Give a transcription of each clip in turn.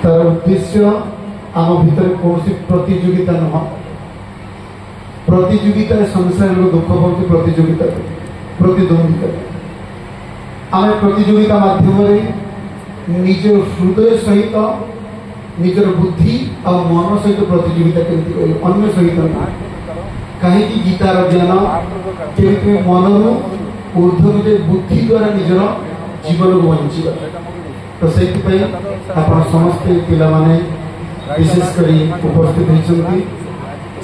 तार उद्देश्य आम भितर कौन प्रतियोगिता नुह प्रतियोगिता संसार दुख पड़ती प्रतियोगिता प्रतिद्वंदिता आम प्रतियोगिता माध्यम निज हृदय सहित निजर बुद्धि और मन सहित प्रतियोगिता केमती अन्य सहित कहीं गीतार ज्ञान केमती मन ऊर्ध बुद्धि द्वारा निजर जीवन को बंचा तो से समस्ते पिला माने विशेषकर उपस्थित होती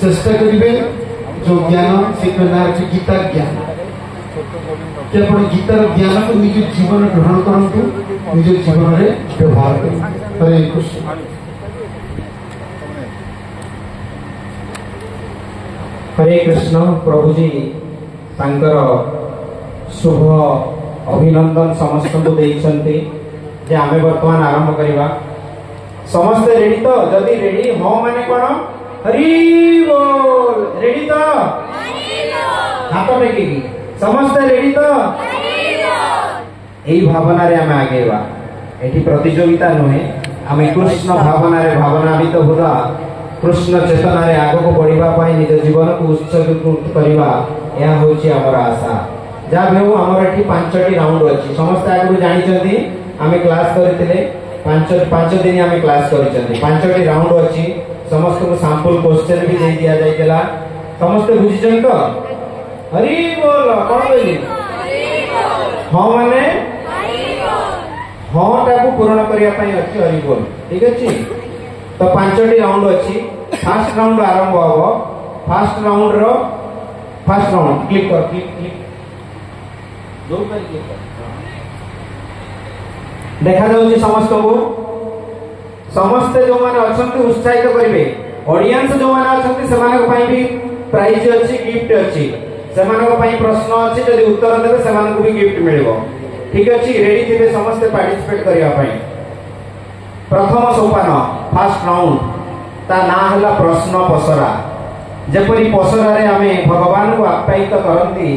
चेष्टा करेंगे जो ज्ञान से गीता ज्ञान कि आप गीतार ज्ञान को निज जीवन ग्रहण करूँ निज जीवन में व्यवहार करें। हरे कृष्ण। हरे कृष्ण। प्रभु जी तांकर शुभ अभिनंदन समस्त को देइछन्ति जे आमे वर्तमान आरंभ करिबा। समस्त रेडी तो जदी रेडी हो माने कोन हरि बोल रेडी तो हरि बोल हाथ टेकी समस्त रेडी तो हरि बोल एई भावना रे आमे आगेबा। एठी प्रतियोगिता नुहे आमे कृष्ण भावना रे भावनावित होगा कृष्ण चेतना रे आगो को बढ़िबा पाई निज जीवन को उत्सर्गित करिबा या होची हमर आशा। जा भेउ हमर एठी 5टी राउंड अछि समस्त आगु जानि छथि आमे क्लास करथिले 5 दिन आमे क्लास करिसथि 5टी राउंड अछि समस्त को सैंपल क्वेश्चन भी दे दिया जायतला समस्त बुझिछन तो हरि बोल कोन कहली हरि बोल हां माने हरि बोल हां टाकू पूर्ण करिया पई अछि हरि बोल ठीक अछि। तो 5टी राउंड अछि फर्स्ट राउंड आरंभ होबो फर्स्ट राउंड क्लिक कर क्लिक दो बार क्लिक कर देखा जाउछि समस्त को समस्त जो माने अछंती उत्साहित करिवे ऑडियंस जो माने अछंती सेमानक पई भी प्राइज अछि गिफ्ट अछि सेमानक पई प्रश्न अछि जदि उत्तर देबे सेमानक भी गिफ्ट मिलिबो ठीक अछि। रेडी थिबे समस्त पार्टिसिपेट करिया पई। प्रथम सोपान फर्स्ट राउंड ता ना हला प्रश्न पसरा जेपरि पसरा रे आमे भगवान को आप्यायित करंती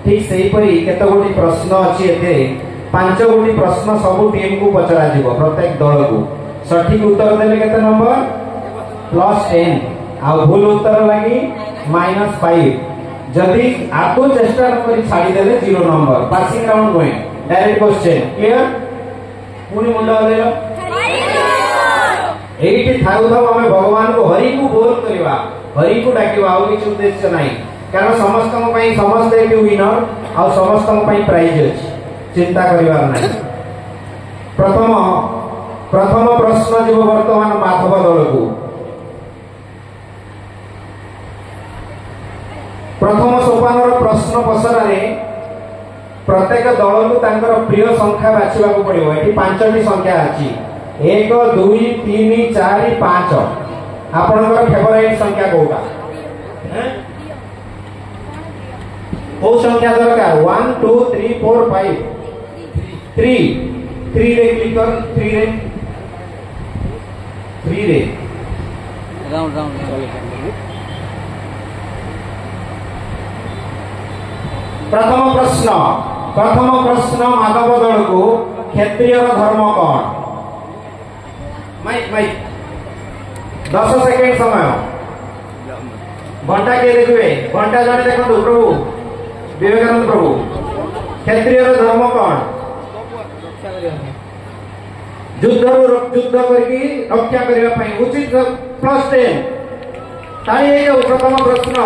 ठीक सेही परि केते गोटी प्रश्न अछि एते 5 गोटी प्रश्न सब टीम को पचरा जीवो प्रत्येक दल को सठिक उत्तर देले केते नंबर +10 आ भूल उत्तर लागि -5 जदि आको चेष्टा न करी छाडी देले 0 नंबर। पासिंग राउंड होय डायरेक्ट क्वेश्चन क्लियर पुनी मुंडा देलो एठी थाउ थाउ हमें भगवान को हरि को बोल करवा हरि को डाकिवा आ किछ उद्देश्य नाही कारण समस्त को पई समस्त एक विनर आ समस्त को पई प्राइज अछि चिंता करिवार नाही। प्रथम प्रश्न जीव वर्तमान माधव दल को प्रथम सोपान प्रश्न पसरा रे प्रत्येक दल को तांकर प्रिय संख्या बाछिबा को पड़िबो। एठी 5टी संख्या अछि 1 2 3 4 5 आपनकर फेवरेट संख्या कोटा ओ संख्या दरकार 1 2 3 4 5 3 रे क्लिक कर 3 रे राउंड प्रथम प्रश्न माधव दल को क्षत्रिय धर्म कौन माइक 10 सेकेंड समय घंटा के देखिए घंटा जने देखो प्रभु विवेकानंद प्रभु क्षत्रिय धर्म कौन युद्ध करके रक्षा करने पाई उचित +10 ताई प्रथम प्रश्न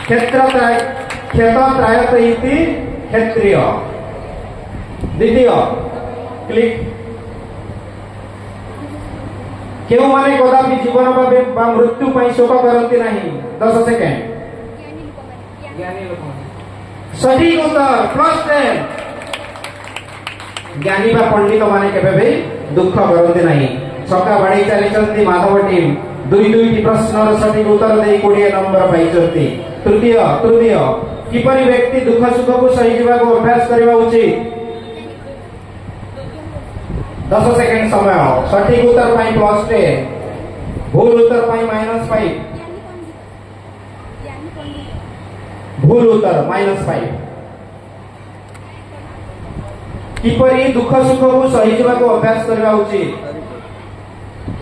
क्षेत्र त्रायत इति क्षत्रिय द्वितीय क्लिक केउ माने कदापि जीवन बा मृत्यु पई शोक करंती नहीं 10 सेकेंड ज्ञानी लोक सही उत्तर +10 ज्ञानी बा पंडित माने केबे भी दुख करंती नहीं। छका बाड़ी चली माधव टीम दुई प्रश्न सठिक उत्तर दे 20 नंबर पाई। तृतीय किपरि व्यक्ति दुख सुख को सही जीवा को अभ्यास करबा उचित 10 सेकेंड समय सठिक उत्तर पाई +10 भूल उत्तर पाई -5 भूल उत्तर -5 किपरि दुख सुख को सही जीवा को अभ्यास करबा उचित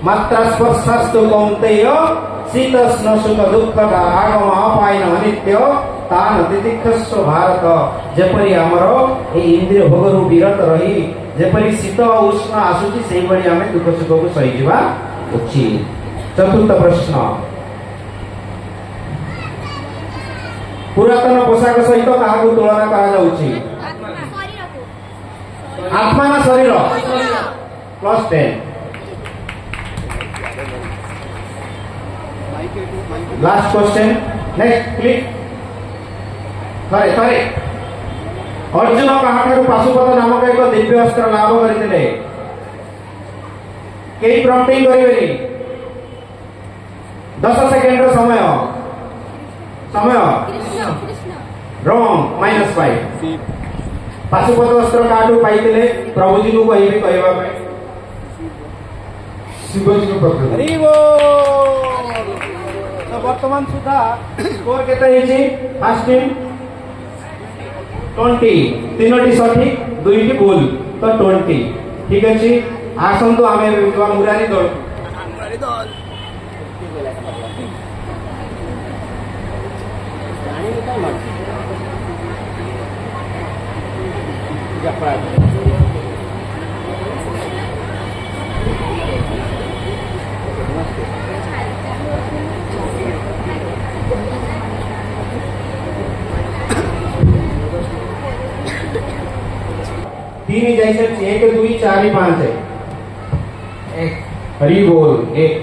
मात्रा स्पर्शास्तु कौन्तेय शीतोष्ण सुख दुख आगम अपायन अनित्य तान तितिक्षस्व भारत जेपरी आमर ए इंद्रिय भोगरु विरत रही जेपरी शीत उष्ण आसुची सेही भली आमे दुख सुख को सही जिबा उचित। चतुर्थ प्रश्न पुरातन पोशाक सहित काहाकु तुलना करा जाउची आत्मा ना शरीर +10 लास्ट क्वेश्चन नेक्स्ट क्लिक थरे अर्जुन कहाठारु पाशुपत नामक एक दिव्य अस्त्र लाभ करथिले केही प्रम्प्टिंग करिवेनी 10 सेकेंड रो समय रॉन्ग -5 पाशुपत अस्त्र काटू पाइथिले प्रभुजी को कहिबे कहबा पे शिवजी को पकड़ तो वर्तमान सुधा स्कोर केते हिची फर्स्ट टीम 20 तीनोटी सठिक दुईटी भूल तो 20 ठीक अछि आसंतु आमे मुरारी दल तीन ही जैसे 1 2 4 5 है एक हरि बोल एक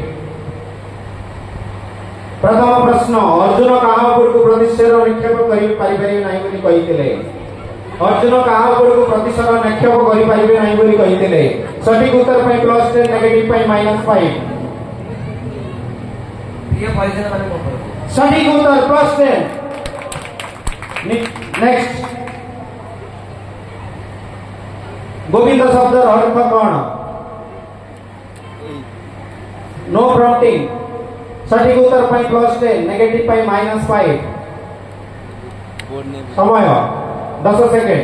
प्रथम प्रश्न अर्जुन कहा ऊपर को प्रतिशर निक्षेप करि परिबे नाही बोली कहितले अर्जुन कहा ऊपर को प्रतिशर निक्षेप करि परिबे नाही बोली कहितले सठिक उत्तर पई +10 नेगेटिव पई -5 ये परिचय माने को सठिक उत्तर +10 नेक्स्ट गोविंद शब्द अर्थ कौन नो प्रॉम्प्टिंग सठिक उत्तर पाई +10 नेगेटिव पाई -5 समय 10 सेकेंड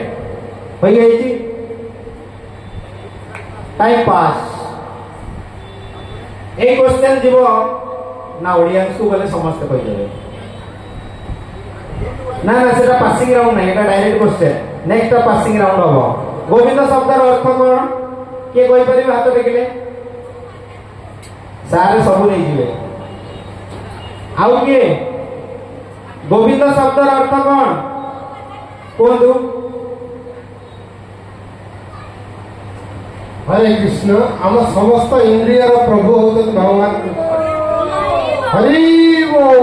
हो गई टाइम पास एक क्वेश्चन जीव ना ऑडियंस को गले समस्त कहि देबे ना सेटा पासिंग राउंड नहीं एटा direct question next passing round हो गोविंद शब्द अर्थ कौन किए कहि परिबे हाथ देखिले सारे सबु नहीं जिवे आउ के गोविंद शब्द अर्थ कौन कोंदु हरे कृष्ण आम समस्त इंद्रियर प्रभु होते भगवान हरि बोल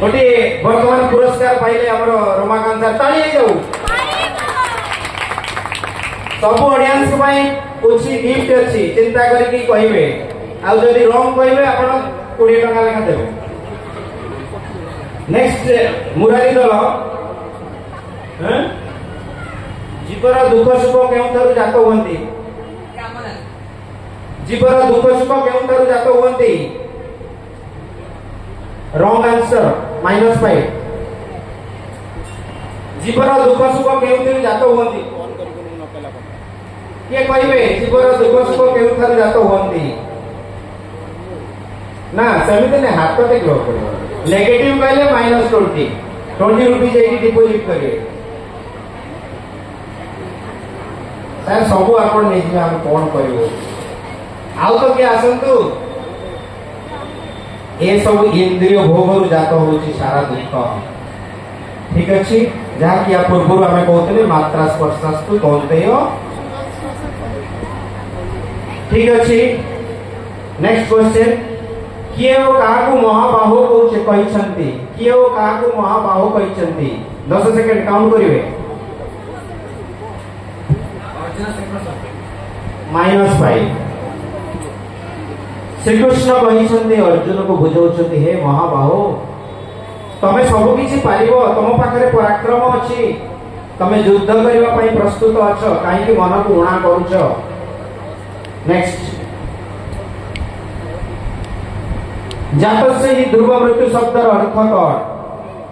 गोटे वर्तमान पुरस्कार पाइले हमर रमाकांत सर ताली हे जाऊ सब ऑडियंस पई कुछ गिफ्ट अछि चिंता करी की कहिबे आ जदी रॉन्ग कहिबे आपण 20 टका लेखा देबे नेक्स्ट मुरारी दल हैं जीवर दुख सुख केउथरु जात होंती जीवर दुख सुख केउथरु जात होंती रॉन्ग आंसर -5 जीवर दुख सुख केउथरु जात होंती के कहिबे जीवर दुख सुख केउथरु जात होंती ना सेमिते ने हाथ टेक लो पड़ो नेगेटिव कहले -20 रुपीस एटी डिपॉजिट करिए सर सब आपण नै जे हम कोन करिवो आउ तो के आसंतु ए सब इंद्रिय भोगरु जात होची सारा दुख ठीक अछि जहा कि आ पूर्व हमें कहतले मात्रा स्पर्शस्तु कौन्तेय ठीक अछि नेक्स्ट क्वेश्चन किए ओ काहाकू महाबाहु कहउछे कहिसंती किए ओ काहाकू महाबाहु कहिसंती 10 सेकंड काउंट करिवे -5 श्री कृष्ण कहिसंती अर्जुन को बुझाउछंती हे महाबाहु तमे सब किछि पारिबो तम पाखरे पराक्रम अछि तमे युद्ध करिवा पई प्रस्तुत अछ काहे कि मन को उणा करूछ नेक्स्ट जात से ही ध्रुव मृत्यु शब्द अर्थ कौन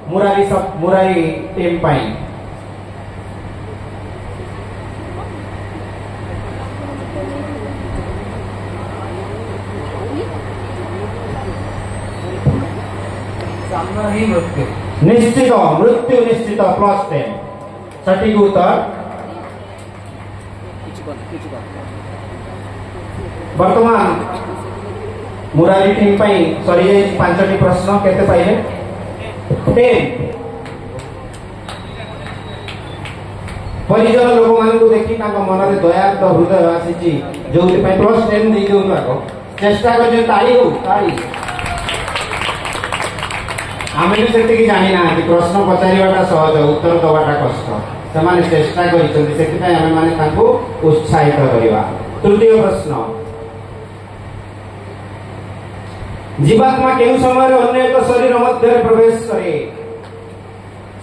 मुरारी टीम पाई निश्चित मृत्यु निश्चित +10 सठिक उत्तर वर्तमान मुरारी टीम पाई सरी 5टी प्रश्न केते पाइले 10 परिजन लोक मान को देखि ताका मन रे दया तो हृदय आसी जो +10 दे दो आको चेष्टा कर ताली हो ताली आम भी से जानी ना प्रश्न पचारा सहज उत्तर दवाटा कष्ट से चेष्टा कर उत्साहित करवा। तृतीय प्रश्न जीवात्मा केउ समय अन्य एक शरीर मध्य प्रवेश करे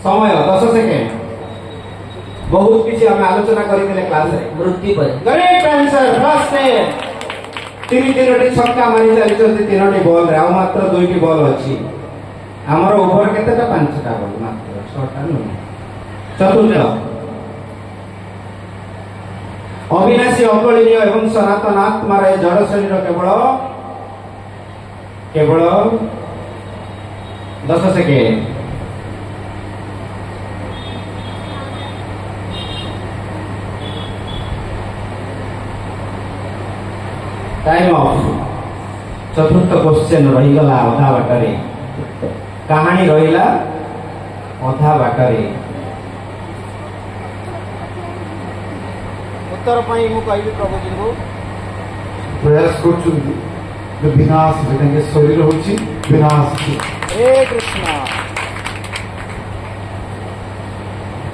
समय 10 सेकेंड बहुत किसी आम आलोचना करते क्लास मृत्यु पर करेक्ट आंसर फर्स्ट तीन छक्का मारी चली 3टी बॉल रे मात्र 2टी बॉल अच्छी आमर ओभर केतेटा 5टा बॉल मात्र 6टा नुहे। चतुर्थ अविनाशी अकलनीय एवं सनातन आत्मार जड़ शरीर केवल 10 सेकेंड टाइम ऑफ। चतुर्थ क्वेश्चन रहीगला अधा बाटरे कहानी रहिला अधा बाटरे उत्तर पाई मु कहबी प्रभु जी को प्रयास करछुंती विनाश जेके शरीर होची विनाश हे कृष्ण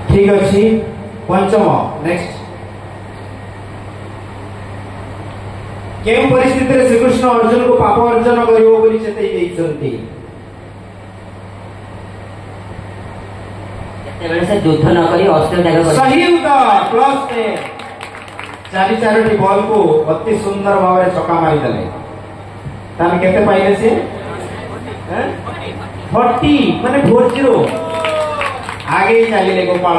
ठीक अछि। पंचम नेक्स्ट केउ परिस्थिति रे श्री कृष्ण अर्जुन को पाप अर्जन करिवो बोली चेतै दैछंती से युद्ध न करी अस्त्र त्याग कर सही उत्तर +10 बॉल को अति सुंदर भाव में छक्का मारी देले तान केते पाइले से 40 माने 40 आगे चलिले गोपाल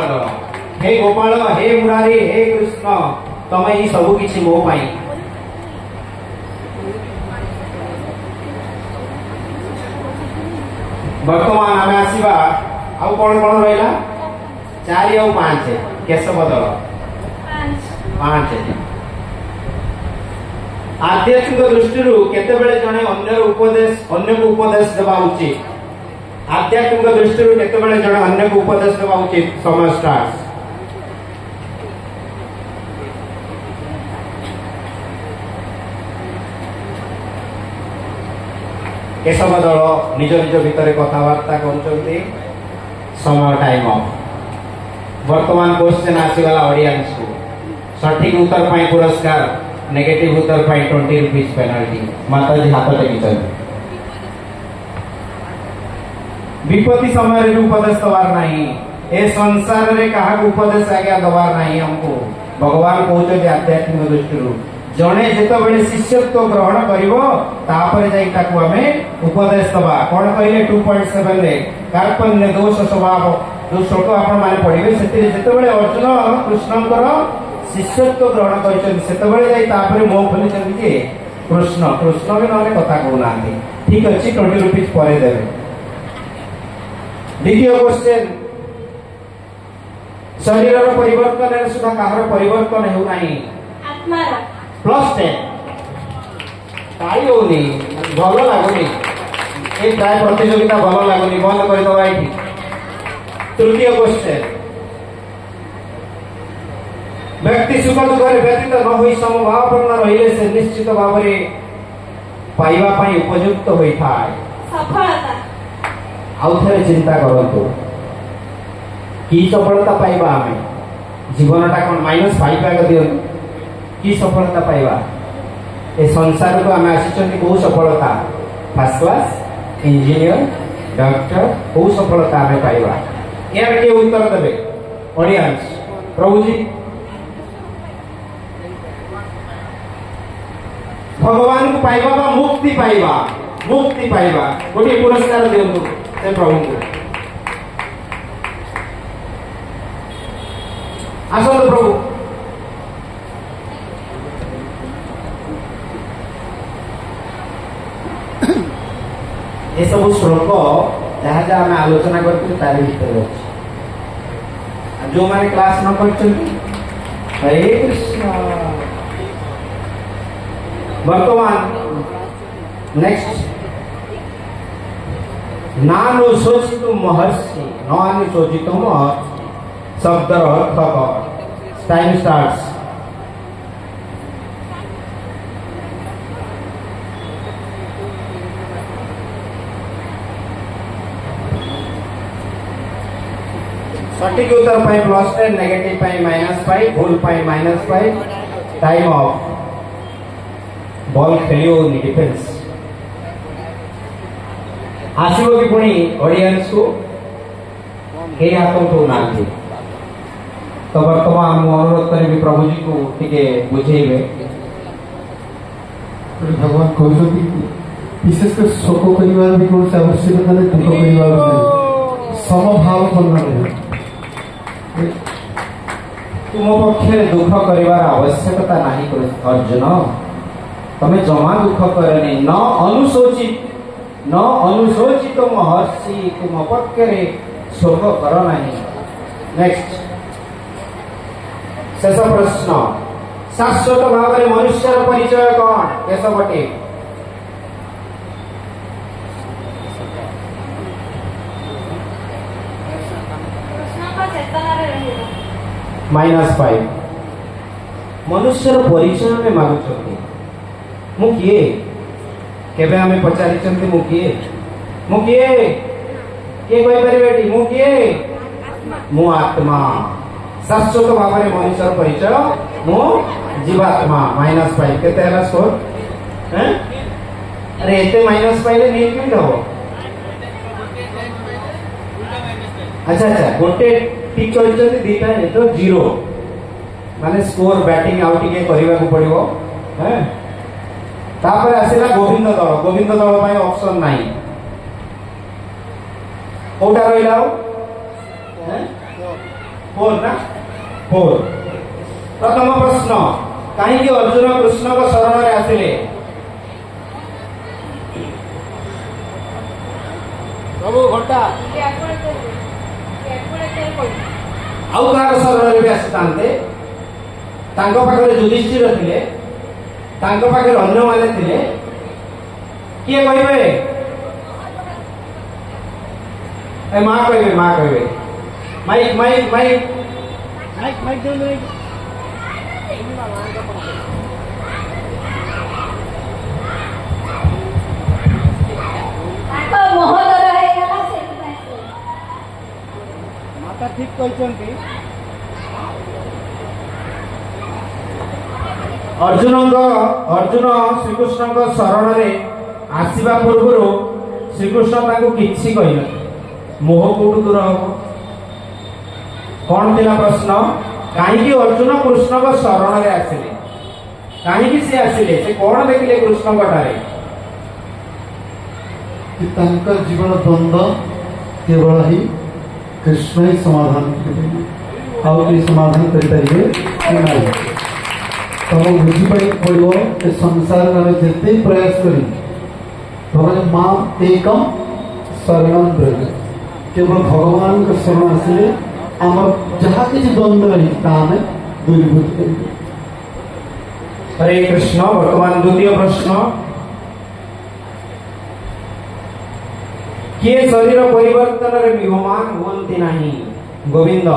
हे गोपाल हे मुरारी हे कृष्ण तमे ई सब किछि मो पाई वर्तमान आमे आसीबा आउ कौन कौन रहिला 4 और 5 केस बदल 5 आध्यात्मिक दृष्टि केते बेले जने अन्य को उपदेश देवा उचित आध्यात्मिक दृष्टि केते बेले जने अन्य को उपदेश देवा उचित समय स्टार्ट। केशव दल निज निज भितर कथबार्ता कर समय टाइम ऑफ। वर्तमान क्वेश्चन आसीगला ऑडियंस को सठिक उत्तर पाई पुरस्कार नेगेटिव उत्तर पाई 20 रुपीस पेनाल्टी माता जी हाथ टेकिछन। विपत्ति समय रे उपदेश दवार नहीं ए संसार रे कहा उपदेश आज्ञा दवार नहीं हमको भगवान कहते आध्यात्मिक दृष्टि जड़े जिते शिष्यत्व ग्रहण कर उपदेश दबा कौन कहले 2.7 कार्पण्य दोष स्वभाव जो श्लोक आपण माने पढ़िबे सेते जिते अर्जुन कृष्णकर शिष्यत्व ग्रहण कर मो खोली कृष्ण कृष्ण भी ना कथा कहना ठीक अच्छे 20 रुपीज पर देवे। द्वितीय क्वेश्चन शरीर परिवर्तन सुधा कहार परिवर्तन हो नहीं +10 ताई होनी भल लगुनि ये प्राय प्रतियोगिता भल लगुनि बंद करदबा ये। तृतीय क्वेश्चन व्यक्ति सुख दुख व्यतीत न हो समभावपूर्ण रहिले से निश्चित भाव में पाइबा पाई उपयुक्त होता है सफलता। आउ थे चिंता करतु कि सफलता पाइबा आमे जीवनटा कौन -5 आगे दियन कि सफलता पाइबा ए संसार को आम आसी कौ सफलता फर्स्ट क्लास इंजीनियर डॉक्टर कौ सफलता आम पाइबा यार किए उत्तर देवे ऑडियंस प्रभु जी भगवान को पाइबा बा मुक्ति पाइबा गोटे पुरस्कार दियंतु से प्रभु को आसतु प्रभु ये सब श्लोक जहाँ जहाँ आम आलोचना करते तारी भीतर अच्छे जो मैंने क्लास न कर हरे कृष्ण वर्तमान नेक्स्ट नानुशोचित महर्षि नानुशोचित महर्षि शब्द अर्थ टाइम स्टार्ट्स सटीक उत्तर पाई +10 नेगेटिव पाई -5 भूल पाई -5 टाइम ऑफ बॉल खेलियो डिफेंस आसीबो कि पुणी ऑडियंस को के हाथ उठो ना तो वर्तमान मु अनुरोध करी प्रभु जी को टिके बुझेबे भगवान कहते विशेषकर शोक कर भी कौन आवश्यकता नहीं दुख कर समभाव करना तुम पक्षे दुख करिवार आवश्यकता नहीं अर्जुन तमे जमा दुख करनी न अनुशोचित महर्षि तुम पक्षे शोक कर नहीं। नेक्स्ट शेष प्रश्न शाश्वत भाव में मनुष्य परिचय कौन केश बटे -5 मनुष्य परिचय में मागुଛନ୍ତି मु किए केबे हमें पचारिଛନ୍ତି मु किए के कहि परिबेटी मु किए मु आत्मा शाश्वत भाव में मनुष्य परिचय मु जीवात्मा -5 केते हला स्कोर हैं अरे एते -5 ले नहीं क्यों दबो अच्छा गोटे ठीक कहते दीटा नहीं तो 0 माने स्कोर बैटिंग आउट के करबा को पड़िबो हैं तापर आसीला गोविंद दल पाई ऑप्शन नाही कोटा रहिला हैं 4 ना 4 प्रथम प्रश्न कहीं कि अर्जुन कृष्ण को शरण में आसिले प्रभु घंटा आउ कार शरण में आसितांते तांको पाखरे युधिष्ठिर थिले तांको पाखरे अन्य माने थिले किए कहबे ए मां कहबे माइक दे माता ठीक कहते अर्जुन श्रीकृष्ण शरण में आसवा पूर्व श्रीकृष्ण किसी कही मोह कौटू दूर हम कौन थिला प्रश्न कहीं अर्जुन कृष्ण शरण में आसिले कहीं से आसिले से कौन देखिले कृष्ण ठारे जीवन द्वंद्व केवल ही कृष्ण ही समाधान समाधान करेंगे तुम बुझीपाई पड़ो संसार में जिते प्रयास करी भगवान मां एकम शरण ब्रज केवल भगवान का शरण आसिले आम जहाँ किसी द्वंद्व रही दूरीभूत करेंगे। हरे कृष्ण वर्तमान द्वितीय प्रश्न किए शरीर परिवर्तन रे विहमान होती नहीं गोविंद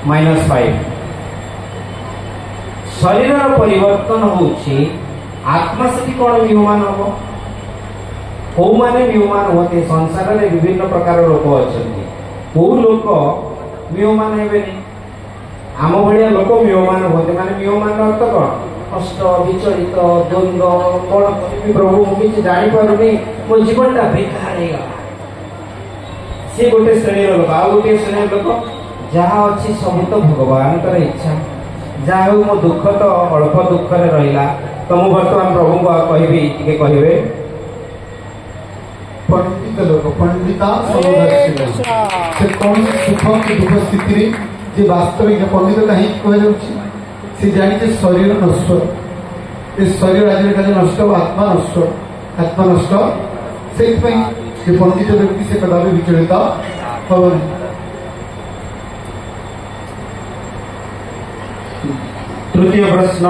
-5 शरीर परिवर्तन होची आत्मा से कौन विहमान हम कौ माने विहमान होते संसार में विभिन्न प्रकार लोक अच्छा कौ लोक विहमान हेबेनी आम भाया लोक विहमान होते माने विहमान अर्थ कौन कष्ट विचलित द्वंद्व कौन प्रभु मुझे जानी पारुनी मो जीवनटा बेकार हो गला सी गोटे श्रेणी लोक आ गोटे श्रेणी लोक जहाँ अच्छी सब तो भगवान इच्छा जहाँ हो मो दुख तो अल्प दुख रे रहिला तो मु वर्तमान प्रभु को कहबी टिके कहबे पंडित लोक पंडिता समदर्शिना से कौन सुख की दुख स्थिति रे जे वास्तविक पंडित कहीं कह जाउछि से जानि जे शरीर नष्ट ए शरीर आज काले नष्ट आत्मा नष्ट से पंडित व्यक्ति से कदापि विचलित हबन। तृतीय प्रश्न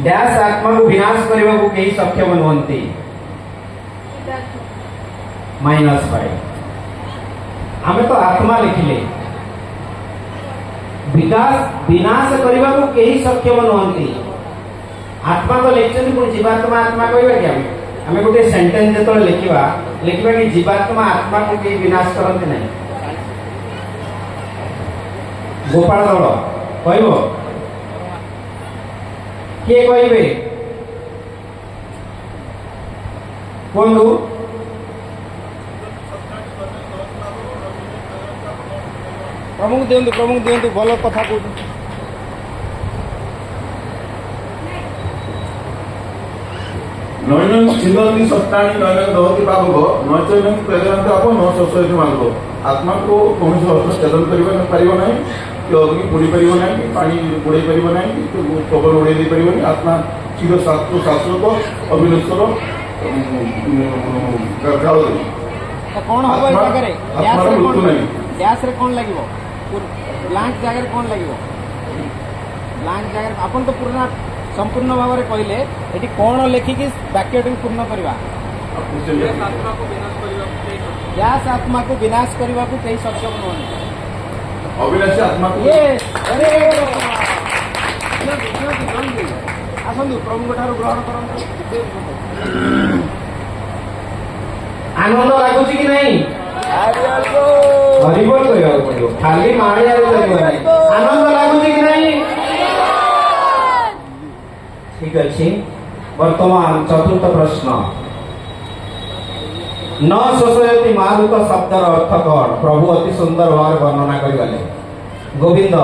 डैश आत्मा को विनाश करने को कई सक्षम नुहंती -5 आमे तो आत्मा लिखिले विनाश करने को कई सक्षम नुहंती आत्मा तो लिखछन पुणी जीवात्मा आत्मा कहबा कि आमे गोटे सेंटेंस जतो लिखिबा कि जीवात्मा आत्मा को कई विनाश करते नहीं गोपाल दौड़ कहब किए कहबे कहू प्रमुख दिंतु भल कथा कहू नैनं छिन्दन्ति सत्तानि नैनं दहति पावक नैनं प्रेरयन्ति आप न शोषयति मार्ग आत्मा को कौन से छेदन कर नहीं कि अग्नि पोड़ी पार ना कि पानी पोड़े पार ना कि पवन उड़े पार आत्मा चिर शाश्वत अविनश्वर काल कौन हम आत्मार मृत्यु नहीं गैस रे कौन लगे ब्लांक जगह कौन लगे ब्लांक जगह आपन तो पूर्ण संपूर्ण भाव में कहले ये कौन लेखिकी वाक्यटी पूर्ण करवा गैस आत्मा को विनाश करने को कई सक्षम नुहंती अविनाशी आत्मा को आसतु प्रभु ठार ग्रहण कर आनंद लगुच कि नहीं हरिबोल कहवा पड़ो खाली मारिया आनंद लगुच कि नहीं ठीक अच्छे। वर्तमान चतुर्थ प्रश्न न शोषयति मारुत शब्दर अर्थ कौन प्रभु अति सुंदर भाव वर्णना करगले गोविंद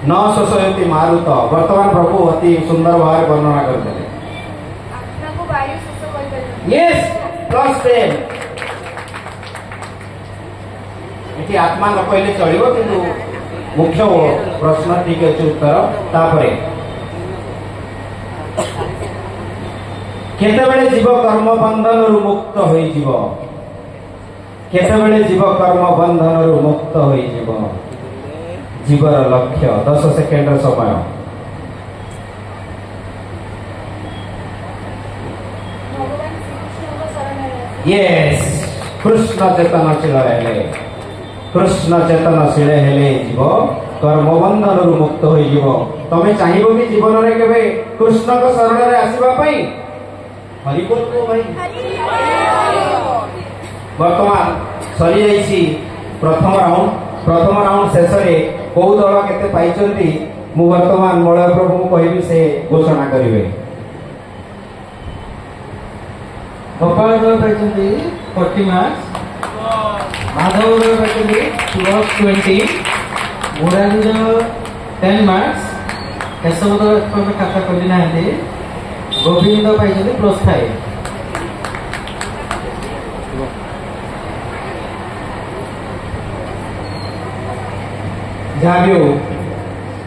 न शोषयति मारुत वर्तमान प्रभु अति सुंदर भाव वर्णना करगले यस +10 एटी आत्मा न कहले चलिबो किंतु मुख्य प्रश्न ठीक अच्छे उत्तर तापरे केतेबेले जीव कर्म बंधन रु मुक्त होई जीव केतेबेले जीव कर्म बंधन रु मुक्त होई जीव जीवर लक्ष्य 10 सेकेंड समय यस कृष्ण चेतनशील हेले जीव कर्म बंधन रु मुक्त होई जीव तमे चाहिबो कि जीवन रे केबे कृष्ण को शरण रे आसीबा पई हरिबोल को भाई वर्तमान सरी जाइछि प्रथम राउंड शेष रे को दल केते पाइचंती मु वर्तमान मलय प्रभु को कहबी से घोषणा करिवे गोपाल दल पाइचंती 40 मार्क्स माधव दल पाइचंती +20 मुरारी दल 10 मार्क्स केशव दल खाता करली नाहंती गोविंद पाइछे +5 जाबियो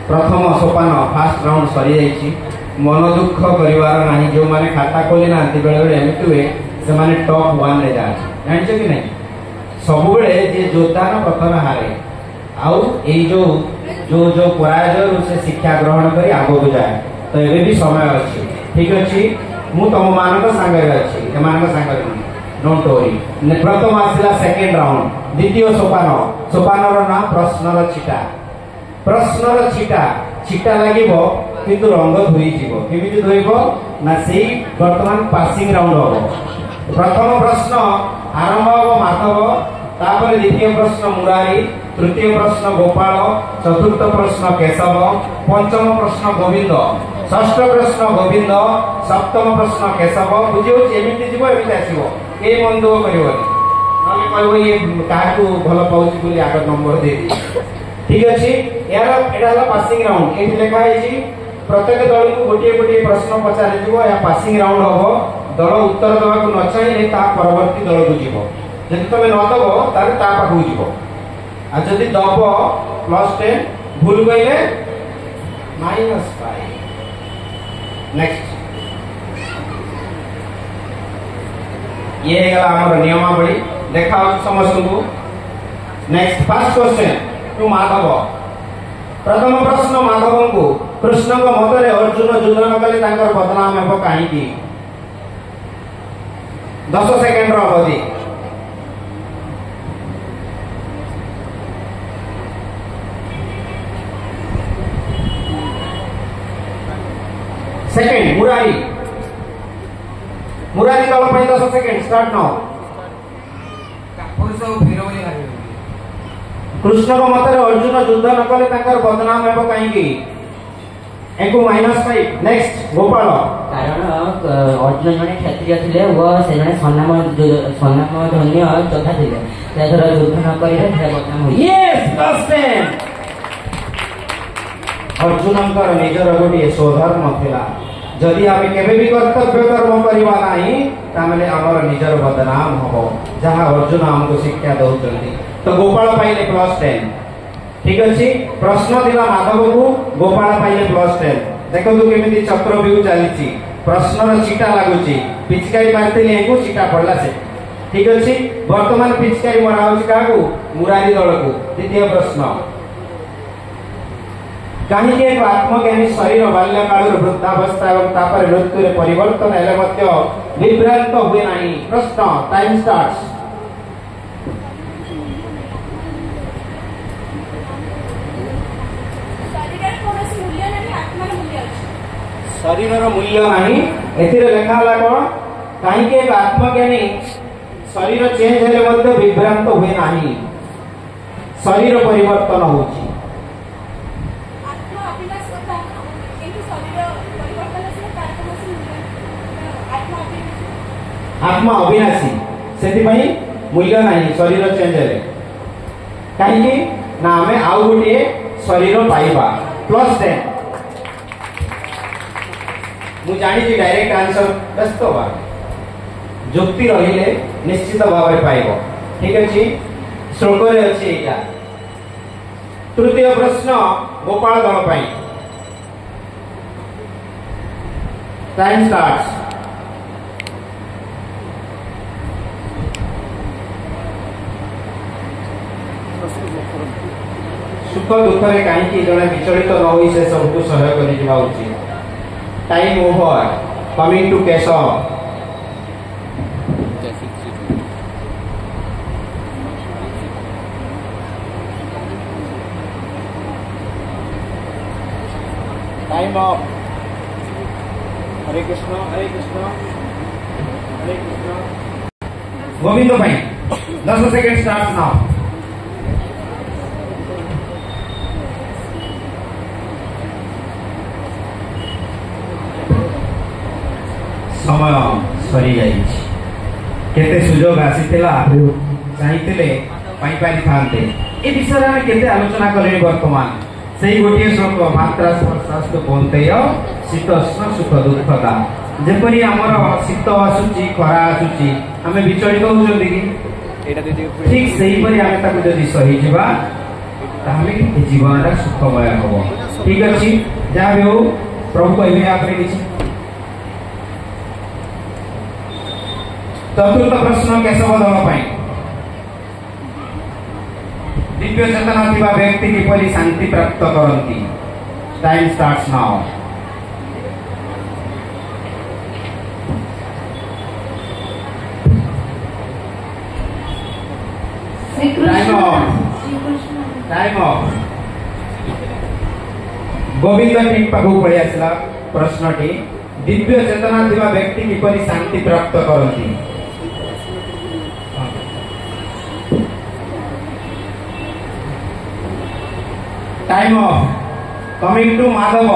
प्रथम सोपान फास्ट राउंड सरी जाइछि मन दुख करिवार नाही जो माने खाता खोली ना बेले बेले एमिति हुए से माने टॉप 1 रे जाय जानछ कि नहीं सब बेले जे जोता न प्रथम हारे आउ ए जो पराजय से शिक्षा ग्रहण करी आगो को जाए तो एबे भी समय अछि ठीक अच्छी मु तुम मान सांगे अच्छी एमान सांगे डोंट वरी प्रथम आसला सेकेंड राउंड द्वितीय सोपान ना प्रश्नर छिटा लागिबो किंतु रंग धोई जीवो केमिति धोइबो ना सेही वर्तमान पासिंग राउंड हो प्रथम प्रश्न आरंभ हो माधव तापर द्वितीय प्रश्न मुरारी तृतीय प्रश्न गोपाल चतुर्थ प्रश्न केशव पंचम प्रश्न गोविंद षष्ठ प्रश्न गोविंद सप्तम प्रश्न केशव बुझियो एमिति जीवो एमिति आसीबो ए मन दुख करिवनी नले कहबो ये काकू भलो पाउची बोली आगर नंबर दे दी ठीक अछि यार एडाला पासिंग राउंड एठी लेखा है जी प्रत्येक दल को गोटे गोटे प्रश्न पचारि जीवो या पासिंग राउंड होबो दल उत्तर देवा को न चाहिए ता परवर्ती दल को जीव जदि तुम न दब तार ता पाखु जीव आ जदि दब +10 भूल गइले -5 नेक्स्ट ये गला हमर नियमावली देखा समस्त को next first question to Madhav प्रथम प्रश्न माधव को कृष्ण को मतरे अर्जुन युद्ध न कले तांकर बदनाम हेबो काहे की 10 सेकंड रो अवधि सेकंड मुरारी दल पर 10 सेकंड स्टार्ट नाउ कृष्ण को मतरे अर्जुन युद्ध न कले तांकर बदनाम हेबो काहे की एको -5 नेक्स्ट गोपाल कारण अर्जुन जने क्षत्रिय थिले व से जने सन्नाम धन्य योद्धा थिले त्याधर युद्ध न करिले से बदनाम होई यस +10 अर्जुनंकर निजर गोटे स्वधर्म थिला जदि आमे केबे भी कर्तव्य कर्म करिवा नाही तामले हमर निजर बदनाम हबो जहां अर्जुन हमको शिक्षा दउचंती तो गोपाल पाइले +10 ठीक अछि प्रश्न दिला माधव को गोपाल पाइले +10 देखो तू केमिति चक्रव्यूह चलीची प्रश्न र चिटा लागुची पिचकाई मारतेली एको चिटा पड़ला से ठीक अछि वर्तमान पिचकाई मरा होची कागु मुरारी दल को द्वितीय प्रश्न कहीं एक आत्मज्ञानी शरीर बाल्य काल वृद्धावस्था और तापर मृत्यु रे परिवर्तन हेले मध्य विभ्रांत हुए नाही प्रश्न टाइम स्टार्ट्स शरीर रो मूल्य नाही एथिरे लेखा हला कोन कहीं एक आत्मज्ञानी शरीर चेंज हेले मध्य विभ्रांत हुए नाही शरीर परिवर्तन होची आत्मा अविनाशी से मूल्य नहीं शरीर चेंज है कहीं ना आम आउ गोटे शरीर पाइबा +10 मु जानी डायरेक्ट आंसर व्यस्त बा जुक्ति रहिले निश्चित भाव में पाइबो ठीक अछि श्लोक रे अछि एटा तृतीय प्रश्न गोपाल दल पाई टाइम स्टार्ट्स सुख दुख रे कहीं जड़े विचलित न होई से सबको सहयोग कर दिवा उचित time over coming to Keshav time of Hare Krishna Hare Krishna Hare Krishna Govind भाई 10 सेकंड स्टार्ट नाउ समय सरी जाइछि केते सुजोग आसीथिला चाहते पाई थांते ए विषय में केते आलोचना करे वर्तमान सेही गोटे श्लोक मात्रा स्पर्शास्त कोन्तेय शीतोष्ण सुख दुःखदा जेपरि हमर शीत आसुची खरा आसुची हमें विचलित होउछन कि ठीक सेही परि हमें ताको जदि सही जिबा ताहले जीवनटा सुखमय होबो ठीक अछि जा भी हो प्रभु कहबे आपरे किछि चतुर्थ प्रश्न केशव दल पाई दिव्य चेतना थिबा व्यक्ति किपरि शांति प्राप्त करंती time starts now time of Govind ठीक पाखु पड़ी आसला प्रश्नटी दिव्य चेतना थिबा व्यक्ति किपरि शांति प्राप्त करंती time of coming to Madhav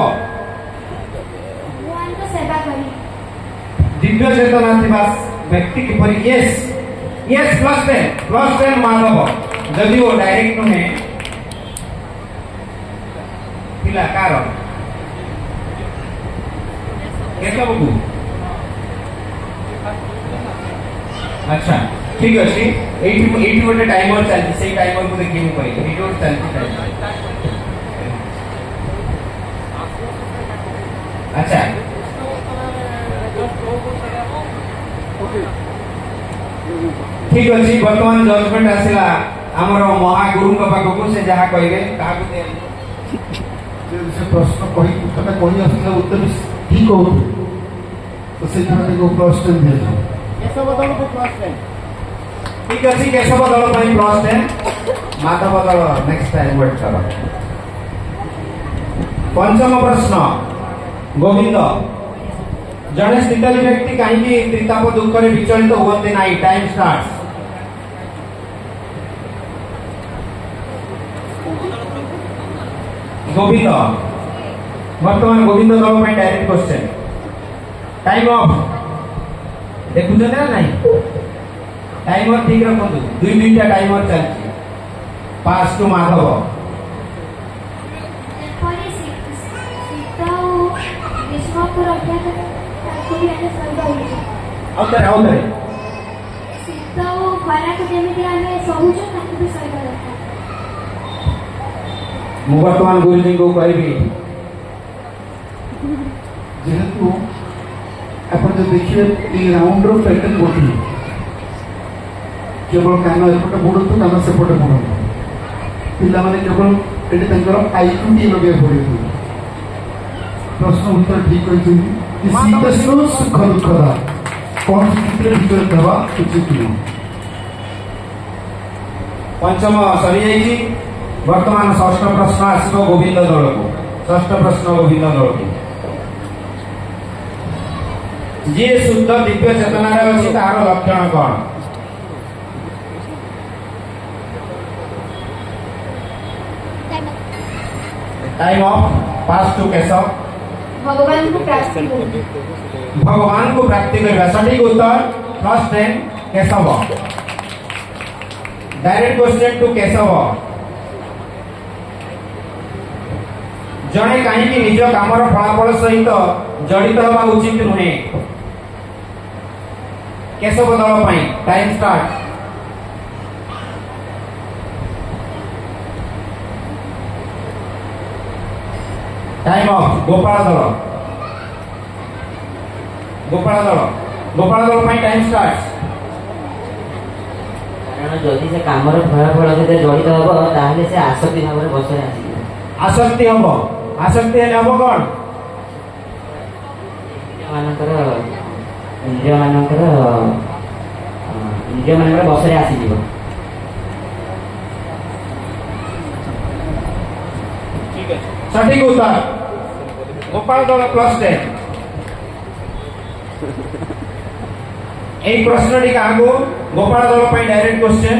दिव्य चेतना थिबा व्यक्ति किपरि यस यस +10 माधव जदि वो डायरेक्ट नुहे पिला कार केशव को अच्छा ठीक अच्छे एटी गोटे टाइमर चलती से टाइमर को देखिए मुझे कही एटी गोटे चलती अच्छा ठीक अच्छे बर्तमान जजमेंट आसला आमर महागुरु पाखक से जहाँ कहे से प्रश्न कही आसला उत्तर ठीक हो तो से प्लस 10 दिया केशव दल को प्लस 10 ठीक अच्छे केशव दल प्लस 10 माधव दल नेक्स्ट टाइम वेट कर पंचम प्रश्न गोविंद जड़े स्थितली व्यक्ति कहीं त्रिताप दुख विचलित होते ना टाइम स्टार्ट गोविंद वर्तमान गोविंद दल डायरेक्ट क्वेश्चन टाइम ऑफ देखुं ना नहीं टाइमर ठीक रखु 2 मिनिट टाइमर चलती पास टू माधव वर्तमान गुरुजी को कहि जेहेतु अपन जो देखिए ये राउंड रो पैटर्न गोटी केवल कान एपटे बुड़तु कान सेपटे बुड़तु पिला माने केवल एटी तंकर आईक्यू लगे पड़े प्रश्न उत्तर ठीक होती शीतोष्ण सुख दुखदा कौन चित्र भीतर देवा उचित नहीं पंचम सरी जाइए वर्तमान षष्ठ प्रश्न आसो गोविंद दल को षष्ठ प्रश्न गोविंद दल को जी शुद्ध दिव्य चेतना अच्छी तार लक्षण कौन time of pass to Keshav भगवान को प्राप्ति भगवान को प्राप्ति करवा सटीक उत्तर plus 10 Keshav direct question to Keshav जड़े कहीं निज कामर फलाफल सहित जड़ित हवा उचित नुहे केशव दल time start time of Gopal दल टाइम स्टार्ट कारण जदि से कामर फलाफल सहित जड़ित हम ताहले से आसक्ति भाव में बसरे आसि आसक्ति हम कौन इंद्रिय मानकर बसरे आसीଯିव सटीक उत्तर गोपाल दल प्लस 10 प्रश्न टी आगो गोपाल दल डायरेक्ट क्वेश्चन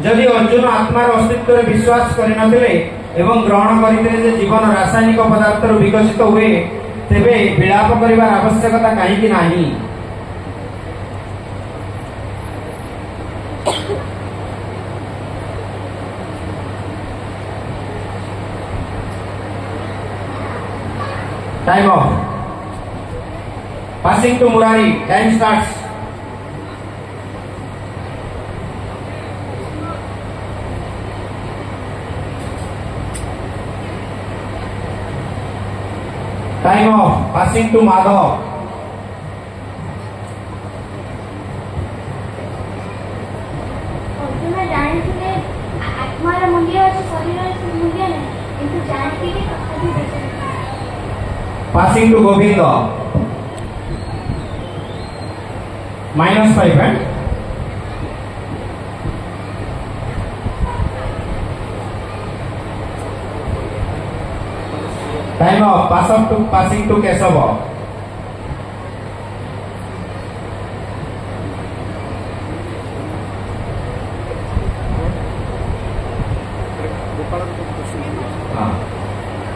जदि अर्जुन आत्मार अस्तित्व विश्वास करनथिले एवं ग्रहण करथिले जे जीवन रासायनिक पदार्थ विकसित हुए तेबे विलाप करिवार आवश्यकता काहेकि नाही time of passing to Murari time starts time of passing to Madhav Arjun जानते आत्मार मूल्य अच्छे शरीर मूल्य नहीं किंतु जानते कि कथाटी पासिंग टू गोविंद -5 है time of passing to Keshav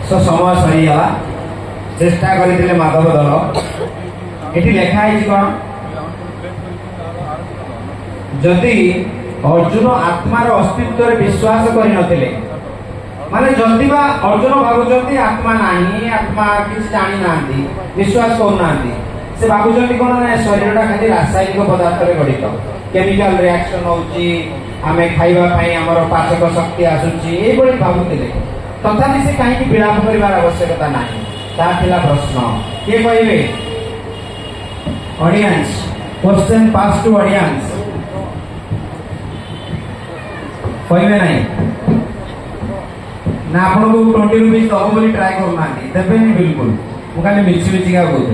सो समय सरीगला चेष्टा करते माधव दल ये लिखाई कौन जदि अर्जुन आत्मार अस्तित्व विश्वास करनथिले माने जदि बा अर्जुन भावुचंती आत्मा नाही आत्मा किछ जानि नांती विश्वास करनांती से भाबुचंदी कोन ना शरीरटा खाली रासायनिक पदार्थ रे गठित केमिकल रिएक्शन होउची आमे खाइबा पई हमर पाचक शक्ति आसुची ए बड़ी भाबुतिले तथापि से काहे कि विराम करिवार आवश्यकता नाही ता थिला प्रश्न के कहबे audience question pass to audience कहबे नाही ना आपण को 20 रुपीस दबो बोली ट्राई करना देबे नहीं बिल्कुल मु खाली मिछि मिछि का बोलते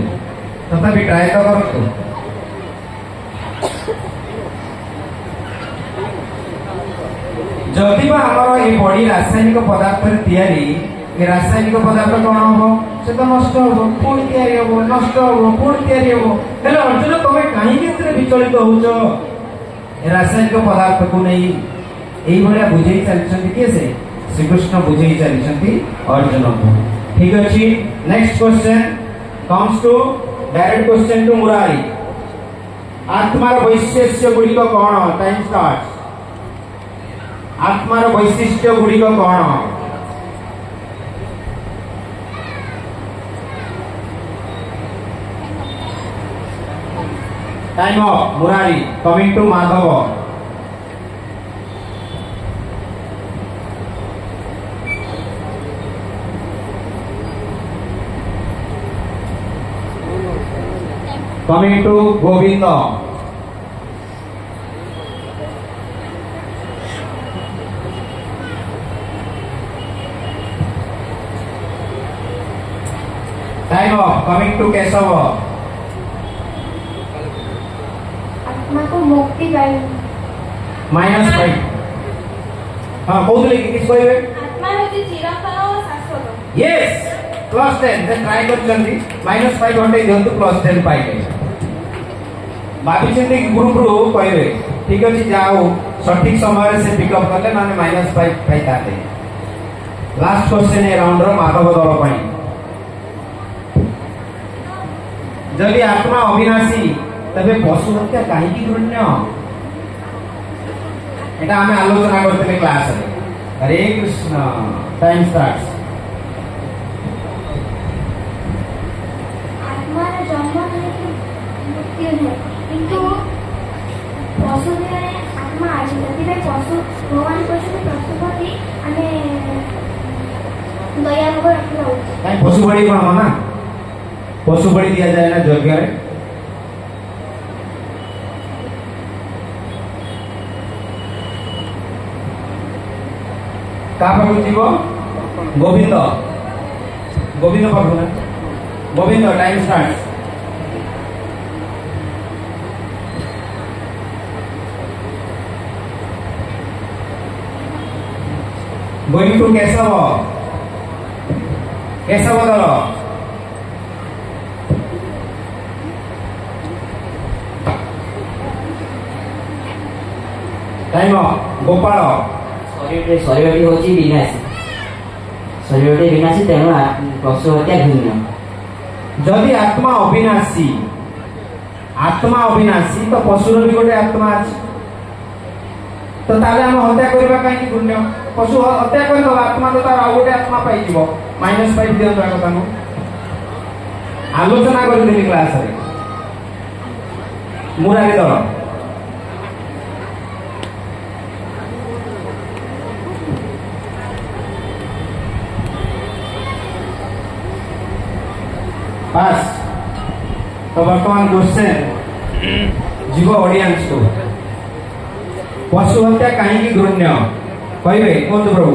तथापि ट्राई तो करतो जदि बा हमर ए बॉडी रासायनिक पदार्थ रे तयारी ए रासायनिक पदार्थ कोन हो से तो नष्ट हो पुणी तयारी हो नष्ट हो पुणी तयारी हो हेले अर्जुन तमे काहे केतरे विचलित होउछो ए रासायनिक पदार्थ को नहीं एई भलिया बुझेई चलछंती के से श्री कृष्ण बुझेई चलछंती अर्जुन को ठीक अछि next question comes to direct question to Murari आत्मार वैशिष्ट्य गुडी को कोन टाइम स्टार्ट आत्मार वैशिष्ट्य गुडी को कोन time of Murari coming to Madhav coming to Govinda time off coming to Kesava आत्मा को मुक्ति पाई minus 5 हाँ कौन लिखी किस कोई आत्मा होती चिरकाल और शाश्वत yes plus 10 then try करचंदी minus 5 हटे दियंतु plus 10 पाइके भाबिचंदी ग्रुप रो कहबे ठीक अछि जाओ सठिक समय से पिकअप करले माने -5 पाइताते लास्ट क्वेश्चन ए राउंड रो माधव दल पई जदि आत्मा अविनाशी तबे पशु हत्या काहे की घृण्य एटा हमें आलोचना करते क्लास रे हरे कृष्ण टाइम स्टार्ट्स आत्मार जन्म मुक्ति है किंतु पशु में आत्मा आज जति पशु भगवान कहते पशुपति आमे दया रोग रखला होची काई पशु बड़ी कोन ना पशु बड़ी दिया जाए ना यज्ञ रे का पाखु जीव गोविंद गोविंद पाखु ना Govind time start going to Keshav Keshav दल टाइम गोपाल शरीरटी होची विनाशी शरीरटी विनाशी तेणु पशु हत्या घृण्य जदि आत्मा अविनाशी तो पशुर भी गोटे आत्मा अछि तो ताले हम हत्या करबा काई पुण्य पशु हत्या कर दो आत्मा तो तार आ गोटे आत्मा पाई जीवो -5 दियो तो कथा नु आलोचना कर देली क्लास रे मुरारी दल पास तो वर्तमान क्वेश्चन जीव ऑडियंस को पशु हत्या कहीं घृण्य कहबे कौन प्रभु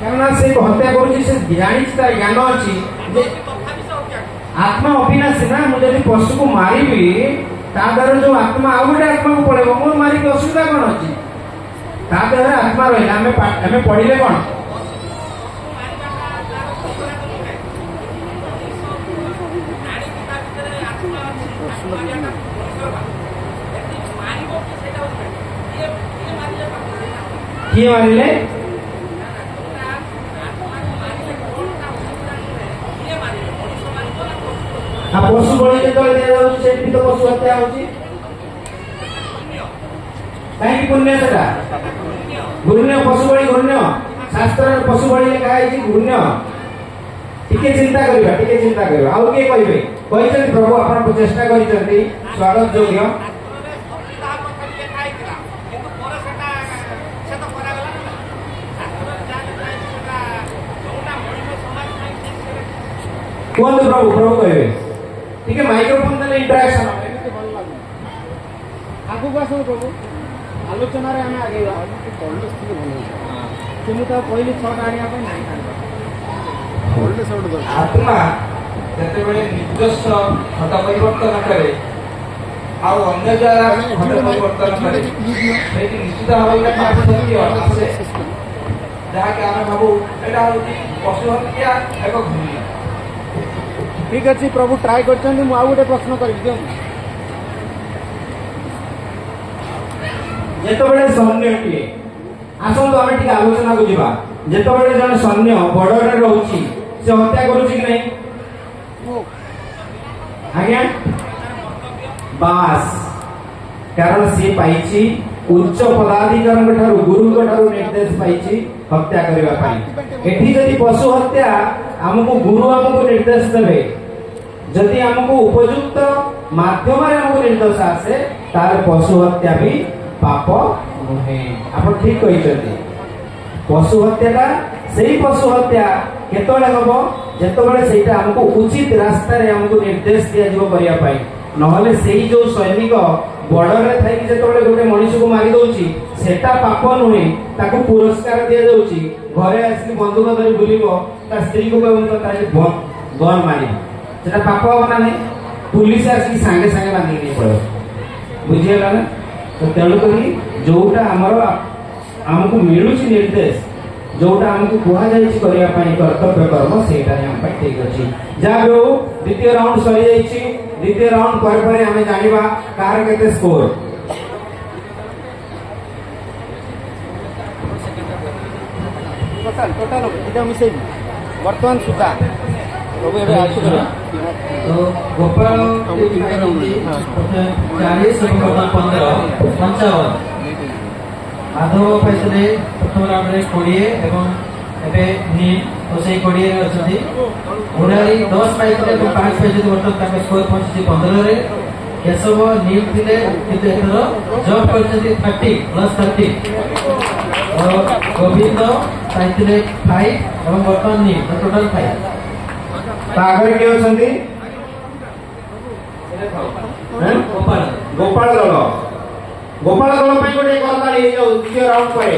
कारण से हत्या करुची से जानी तार ज्ञान अच्छी आत्मा अविनाशी ना मुझे पशु को मारिबी ता द्वारा जो आत्मा आ गोटे आत्मा को पड़ेगा मोर मारिक असुविधा कौन अच्छी ता द्वारा आत्मा रहा आम पढ़ले कौन किए मारिले पशु बलि जो दिया तो पशु हत्या होची कहीं पुण्य सेटा घूर्ण्य पशु बळी घूर्ण्य शास्त्र पशु बळी लिखा है घूर्ण्य टिके चिंता करबा आउ के कहबे कहते प्रभु आपण चेष्टा करिसेंती स्वागत योग्य कौन प्रभु प्रभु कहबे ठीक है माइक्रोफोन देले इंटरेक्शन आगु को आसो प्रभु आलोचना रे हमें आगे तुम तो पहली छट आनिया पे नहीं आत्मा जते बळे ନିଜସ୍ୱ ଘଟ ପରିବର୍ତ୍ତନ କରେ ଆଉ ଅନ୍ୟ ଦ୍ୱାରା ଘଟ ପରିବର୍ତ୍ତନ କରେ ସେଠି ନିଶ୍ଚିତ ଭାବରେ ପାପସତ୍ୟ ଆସେ ଯାହାକି ଆମେ ଭାବୁ ଏଇଟା ହେଉଛି ପଶୁ ହତ୍ୟା ଏକ ଘୃଣ୍ୟ। ठीक अच्छे प्रभु ट्राए कर गोटे प्रश्न कर जेतबेले सैन्यटीए आसतु आम टे आलोचना को जीवा जेतबेले जन सैन्य बॉर्डर रोची से हत्या करूची कि नहीं आज्ञा बास कारण सी पाइची उच्च पदाधिकारी गुरु निर्देश पाइची हत्या करबा पाई एठी जदि पशु हत्या हमको गुरु हमको निर्देश देबे जदि हमको उपयुक्त माध्यम रे हमको निर्देश आसे तार पशु हत्या भी पाप नुहे आप ठीक कहिसथि पशु हत्या सेही पशु हत्या केतोले हबो जेतोबेले सेटा हमको उचित रास्ता रे हमको निर्देश दिया जिवो करिया पाई नहले सेही जो सैनिक बॉर्डर रे थाई जेतोबेले गोटे मनुष्य को मारी दउची सेटा पाप नुहे ताको पुरस्कार दिया जाउची घरे आसी बंदूक धरि बुलिबो ता स्त्री को कहबो त ताई गन मारी सेटा पाप हो ना नहीं पुलिस आसी संगे संगे बांधी नहीं पड़ो बुझियला ना तो तेणु करी जोटा हमर हमको मिलुची निर्देश जोटा हमको कुहा जायछि करिया पाई कर्तव्य कर्म सेटा हम पर ठीक अछि जा हो द्वितीय राउंड सरी जायछि द्वितीय राउंड पर हमें जानिबा कार केते स्कोर टोटल इटा मिसै वर्तमान सुधा प्रभु एबे आछु करे तो गोपाल 40 15 55 माधव पाइले प्रथम राउंड रे 20 एवं एबे नी तो सेही 20 रे अछि मुरारी 10 पाइले तो 5 पाइले वर्तमान ताके स्कोर पहुंची 15 रे केशव नील थिले किंतु एथर जॉब करछथि 30 प्लस 30 और गोविंद पाइले 5 एवं वर्तमान नी टोटल 5 तागर के होसंती गोपाल गोपाल दल पे गोटे करताली हे जाउ द्वितीय राउंड परे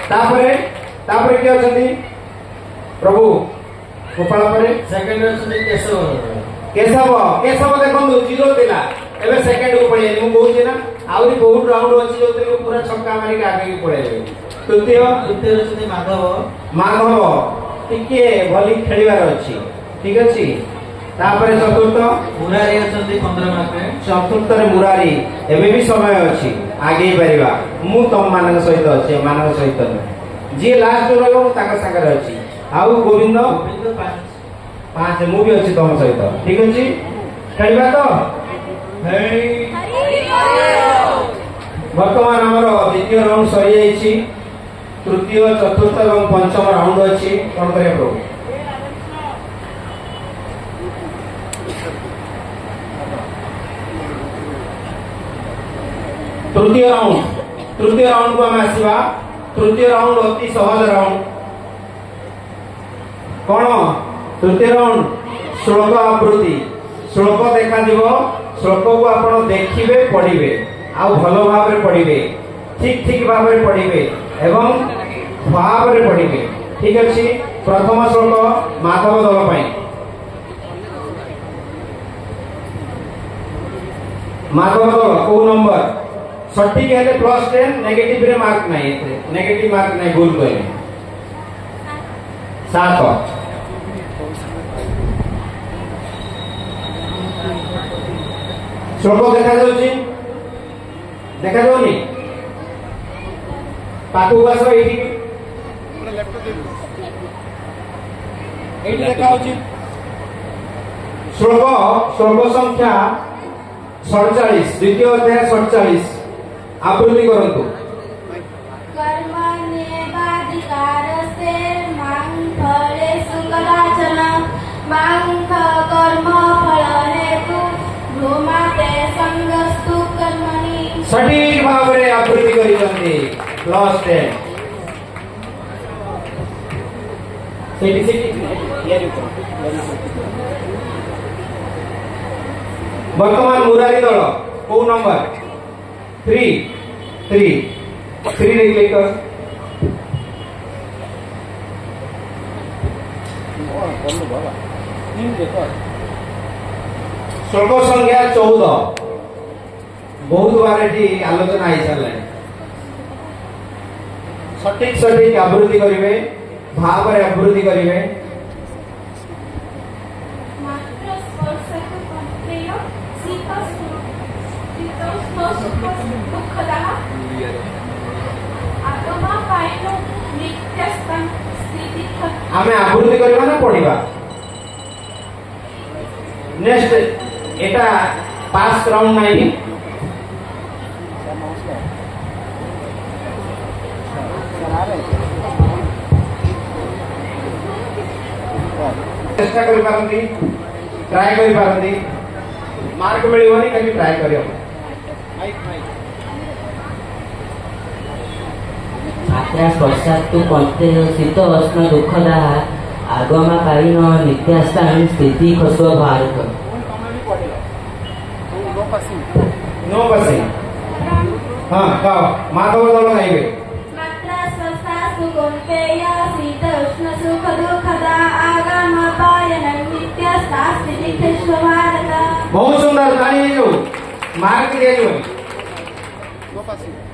तापरे के होसंती प्रभु गोपाल परे सेकंड रे अछि केशव देखो जीरो दिला एबे सेकंड को पड़े मु कहू ना आउरी बहुत राउंड अछि जो पूरा छक्का मारी के आगे की पड़े तृतीय अछि माधव टिके भली खेलिबार अछि ठीक अछि तापरे चतुर्थ मुरारी अछंती 15 मार्क रे चतुर्थ रे मुरारी एबे भी समय अछि आगे परिबा मु तम मानक सहित अछि मानक सहित जे लास्ट रहबो ताका संगे अछि आउ गोविंद 5 मु भी अछि तम सहित ठीक अछि खेलिबा तो वर्तमान हमर द्वितीय राउंड सरी जाइछि तृतीय चतुर्थ एवं पंचम राउंड अछि कोन करे प्रभु तृतीय राउंड को हम आसीबा तृतीय राउंड अति सहज राउंड कोन तृतीय राउंड श्लोक आवृत्ति श्लोक देखा दिबो श्लोक को आपण देखिबे पढिबे आ भलो भाव रे पढिबे ठीक भाव रे पढिबे एवं भाव रे पढिबे ठीक अछि प्रथम श्लोक माधव दल पई माधव दल को नंबर सठिक है +10 नेगेटिव रे मार्क नहीं नेगेटिव मार्क नहीं भूल कहले 7 श्लोक देखा जाउनी पाकु बास एठी देखा होची श्लोक संख्या 47 द्वितीय अध्याय 47 आवृत्ति करंतु। कर्मण्येवाधिकारस्ते मां फलेषु कदाचन मां कर्म फलहेतु भूमा ते संगस्तु कर्मणि। सटीक भाव रे आवृत्ति करिसंती +10 वर्तमान मुरारी दल को नंबर 3 रे क्लिक कर। श्लोक संख्या 14 बहुत बार एटी आलोचना आई सारे सटीक आवृत्ति करिवे भाव रे आवृत्ति करिवे। मात्र स्पर्शक कंत्रेय दुःखदाः आत्मा पाइनो नित्यस्तं स्थिति। आमे आवृत्ति करबा ना पढिबा। नेक्स्ट एटा पास राउंड नाही चेष्टा करि पारंती ट्राई करि पारंती मार्क मिलिबनी खाली ट्राई करियो। मात्रा स्पर्शात्तु कंते शीत उष्ण दुःखदाः आगमा कालीन नित्यास्तां स्थिति खस्व भारत। नो पासिंग हां गाओ माधव दल गाइबे। मात्र स्पर्शास्तु कौन्तेय शीत उष्ण सुख दुःखदा आगम पायन नित्यस्ता स्थिति खस्व भारत। बहुत सुंदर ताली हे जो मार्क दिया जो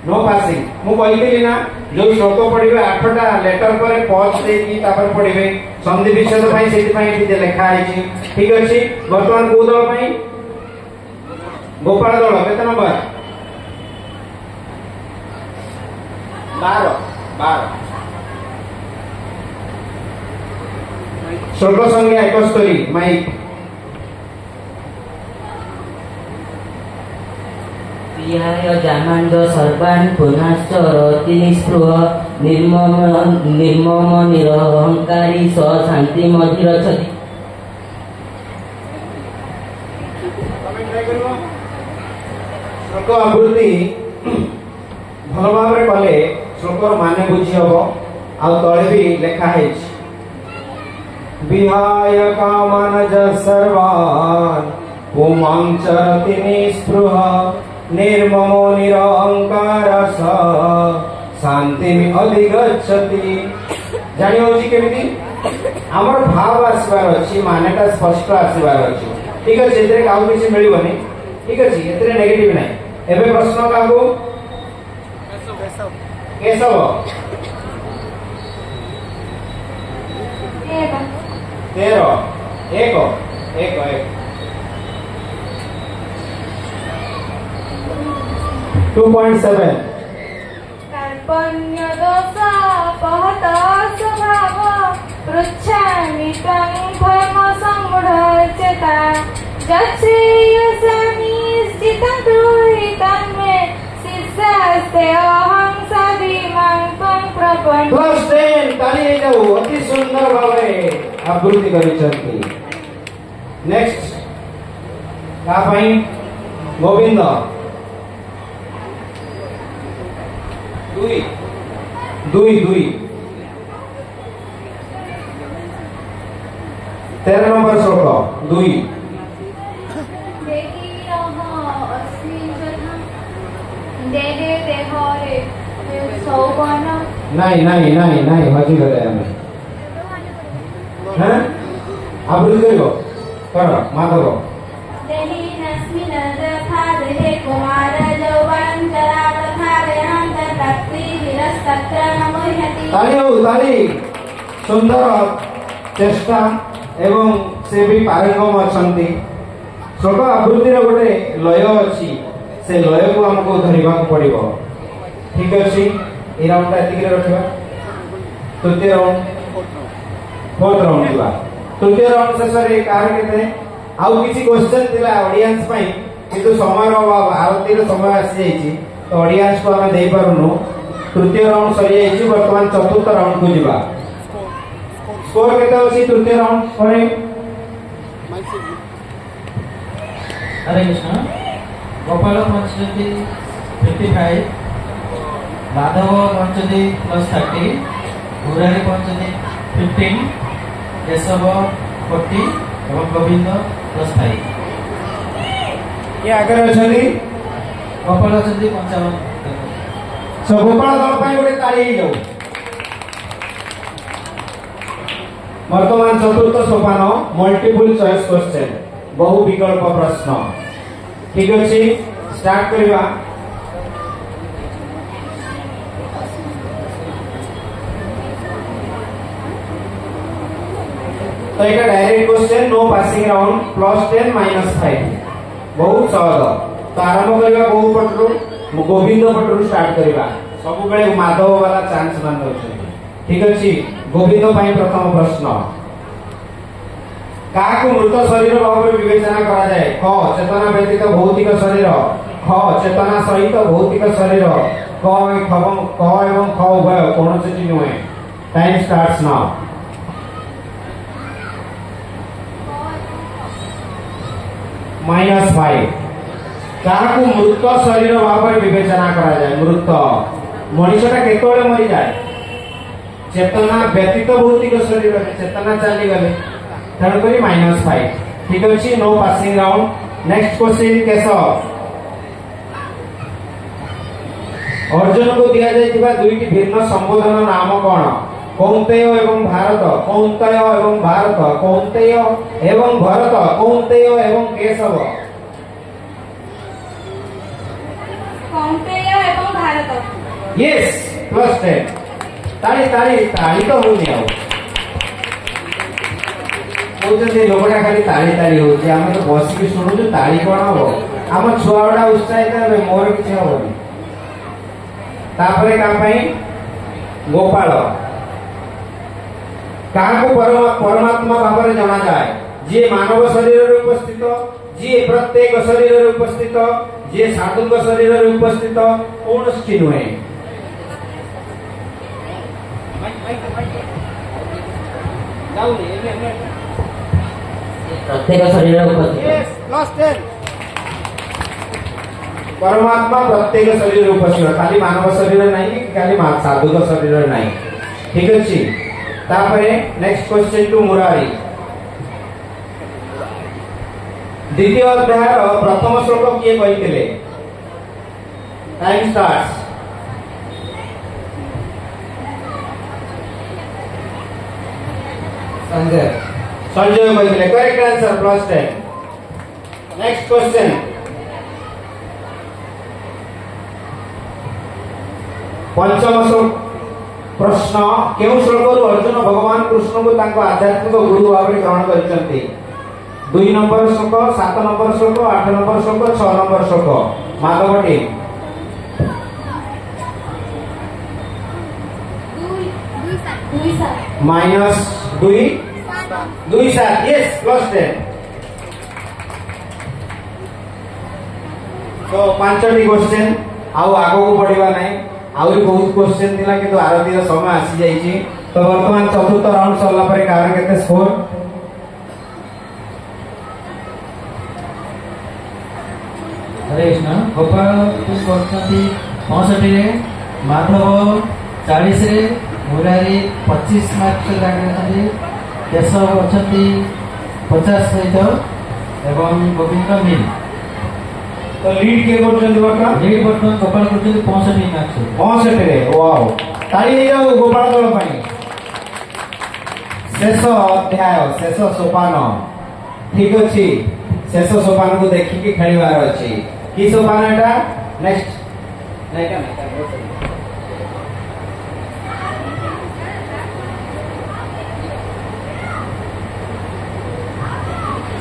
नो पासिंग मु कहिली ना जो श्लोक पढिबे 8टा लेटर पर पॉज देकी तापर पढिबे संधि विच्छेद पई सेति पई एति लेखा आइछि। ठीक अछि वर्तमान को दल पई गोपाल दल केते नंबर 12 श्लोक संख्या 71 माइक। प्रियाय जामांग सर्वान् पुनश्च रति निस्पृह निर्मम निरहंकारी स शांति मधिरछति। श्लोक आवृत्ति भल भाव कले श्लोकर माने बुझी हम आ तले भी लेखा है विहाय कामनज सर्वान् पुमां चरति निस्पृह निर्ममो निरहंकार स शांति अधिगच्छति। जानि होची केमिति हमर भाव आसबार अछि मानेटा स्पष्ट आसबार अछि। ठीक अछि एतरे काउ किछि मिलिबनी। ठीक अछि एतरे नेगेटिव नै। एबे प्रश्न काको केशव 2.7 कर्पण्य दोष पहत स्वभाव पृच्छामि त्वं धर्म सम्मूढ चेता जच्छेयसामि स्थितं गृहीतं मे शिष्यास्ते अहं सदिमां त्वं प्रपन्न। +10 ताली हे जाऊ अति सुंदर भावे आवृत्ति करिसंती। नेक्स्ट का पई गोविंद 2 13 नंबर श्लोक 2 नहीं हजी गले हमें हैं आवृत्ति करियो कर माधव देहि नस्मि नदथा देहे कुमार जौवन जरा तथा देहांत तक्ति विरस्तत्र नमोह्यति। ताली सुंदर चेष्टा एवं से भी पारंगम अछंती। श्लोक आवृत्ति रे गोटे लय अछि से लय को हमको धरिबा को पड़िबो। ठीक अछि ए राउंड एतिक रखिबा। तृतीय राउंड फोर्थ राउंड दिबा। तृतीय राउंड शेष रे कार केते आउ किछि क्वेश्चन दिला ऑडियंस पई किंतु समय अभाव आरती रे समय आसी जाईछि तो ऑडियंस को हमें दे पारुनु तृतीय राउंड सरी जाइछि वर्तमान चतुर्थ राउंड को जिबा स्कोर केते अछि तृतीय राउंड परे हरे कृष्ण गोपाल पंचती 55 माधव पंचती +30 मुरारी पंचती 15 केशव 40 एवं गोविंद +5 ये आगे अछली गोपाल पंचती 55 सो गोपाल दल ପାଇଁ ଗୋଟେ ତାଳି ହେଇ ଯାଉ वर्तमान चतुर्थ सोपान मल्टीपल चॉइस क्वेश्चन बहु विकल्प प्रश्न ठीक अछि स्टार्ट करबा तो एटा direct question no passing round +10 -5 बहुत सहज तो आरंभ करबा बहु पटरू गोविंद पटरू स्टार्ट करबा सब बेले माधव वाला चांस मान अछि ठीक अछि गोविंद ପାଇଁ प्रथम प्रश्न काकु मृत शरीर भाव विवेचना करा जाए ख चेतना व्यतीत भौतिक शरीर ख चेतना सहित भौतिक शरीर क एवं ख उभय कौन से नुहे टाइम स्टार्ट्स नाउ -5 काकु मृत शरीर भाव विवेचना करा जाए मृत मनुष्यटा केतोले मरि जाए चेतना व्यतीत भौतिक शरीर चेतना चली गले तेणु करी -5 ठीक अछि no passing round next question Keshav Arjun को दिया जायतिबा दुईटी भिन्न संबोधन नाम कोन कौंतेय एवं भारत कौंतेय एवं भारत कौंतेय एवं भरत कौंतेय एवं केशव कौंतेय एवं भारत यस +10 ताली ताली ताली तो होनी आउ कौन लोकटा खाली ताली ताली होची आमे तो बसिक सुनुछु ताली कोन हो आम छुआडा उत्साहित हेबे मोर किछ होबनी तापरे का पई गोपाल काको परमात्मा भाବରେ जणा जाय जे मानव शरीर रे उपस्थित जे प्रत्येक शरीर रे उपस्थित जे साधुक शरीर रे उपस्थित कोन स्थित हुए प्रत्येक शरीर उपस्थित +10 परमात्मा प्रत्येक शरीर उपस्थित खाली मानव शरीर नहीं खाली साधुक शरीर नहीं ठीक अछि तापरे नेक्स्ट क्वेश्चन टू मुरारी द्वितीय अध्याय प्रथम श्लोक किए कहितले टाइम स्टार्ट्स संजय कहितले करेक्ट आंसर +10 नेक्स्ट क्वेश्चन पंचम श्लोक प्रश्न केउ श्लोक अर्जुन भगवान कृष्ण को तांको आध्यात्मिक गुरु भाव ग्रहण करछंती 2 नंबर श्लोक 7 नंबर श्लोक 8 नंबर श्लोक 6 नंबर श्लोक माधव टीम -2 7 यस +10 तो पांचटी क्वेश्चन आउ आगो को पढ़िबा नै आउरी बहुत क्वेश्चन थिला किंतु आरतीय समय आसी जाईची तो वर्तमान चतुर्थ राउंड सरला परे कार केते स्कोर हरे कृष्ण गोपाल करछंती 65 रे माधव 40 रे मुरारी 25 मार्क से लागछंती केशव अछंती 50 सहित एवं गोविंद मिल तो लीड के करछन बका लीड बर्तमान गोपाल करछंती 65 मार्क से 65 रे वाओ ताली हे जाऊ गोपाल दल पई शेष अध्याय शेष सोपान ठीक अछि शेष सोपान को देखि के खेलिबार अछि की सोपान एटा नेक्स्ट नहीं का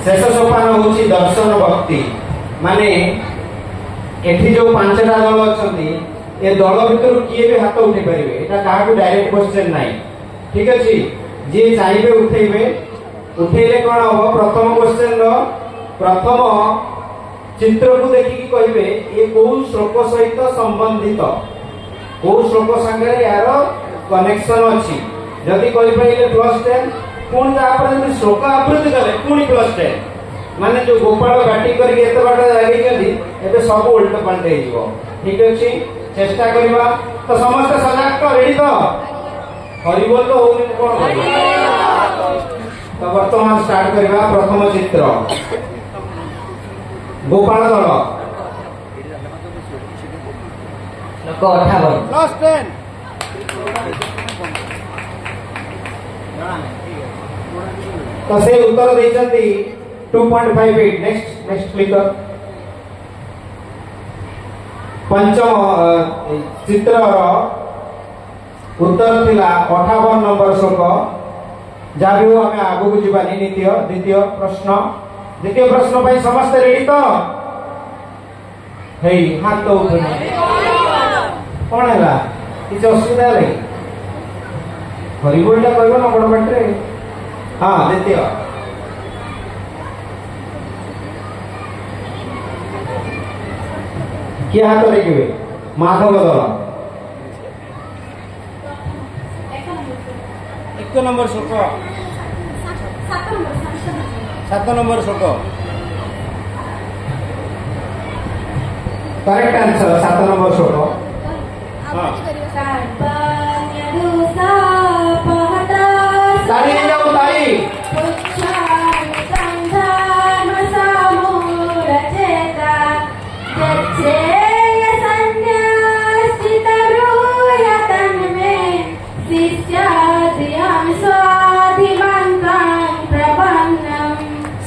शेष सोपान होची दर्शन भक्ति माने एठी जो पांचटा दल अछंती ए दल भितर किए भी हाथ उठे परिबे एटा काहा को डायरेक्ट क्वेश्चन नाही ठीक अछि जे चाइबे उठेबे उठेले कोन हो प्रथम क्वेश्चन रो प्रथम चित्र को देखिकी कहबे ये को श्लोक सहित संबंधित को श्लोक संगे यार कनेक्शन अछि जदि कहि पाइले +10 पुणी तापर जदि श्लोक आवृत्ति कले पुणी +10 माने जो गोपाल बैटिंग करके एते बाटा जाई जदि एबे सब उल्टा पलटे हिजो ठीक अछि चेष्टा करबा तो समस्त सजाग तो रेडी तो हरिबोल तो होनी कोन तो वर्तमान स्टार्ट करबा प्रथम चित्र गोपाल दल लोक 58 +10 तो से उत्तर देचंती 2.58 नेक्स्ट क्लिक कर पंचम चित्र उत्तर थिला 58 नंबर श्लोक जाबे हो हमें आगु को जीवानी द्वितीय प्रश्न भाई समस्त रेडी तो हेई हाथ तो उठे कौन है किसी असुविधा है हरिबोलटा कहबो ना बड़ बाटरे हां द्वितीय किए हाथ लेकिवे माधव दल 1 नंबर श्लोक 7 नंबर श्लोक करेक्ट आंसर 7 नंबर श्लोक ताली जाओ ताली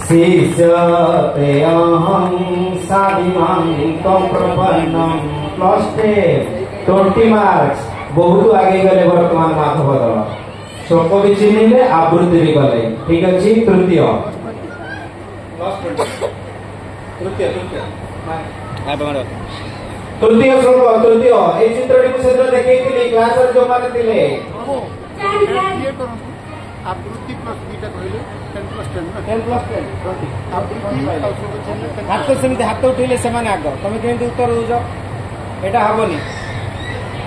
शिष्यते अहं साधिमान्तं प्रपन्नं +10 20 मार्क्स बहुत आगे गले वर्तमान माधव दल श्लोक भी चिन्हिले आवृत्ति भी गले ठीक अछि तृतीय श्लोक तृतीय ए चित्रटी को सेद्र देखैतिली क्लास रे जो माने थिले आवृत्ति प्लस बीटा कहले 10 + 10 हाथ सेमती हाथ उठेले से माने आग तुम केमती उत्तर दउछ एटा हबनी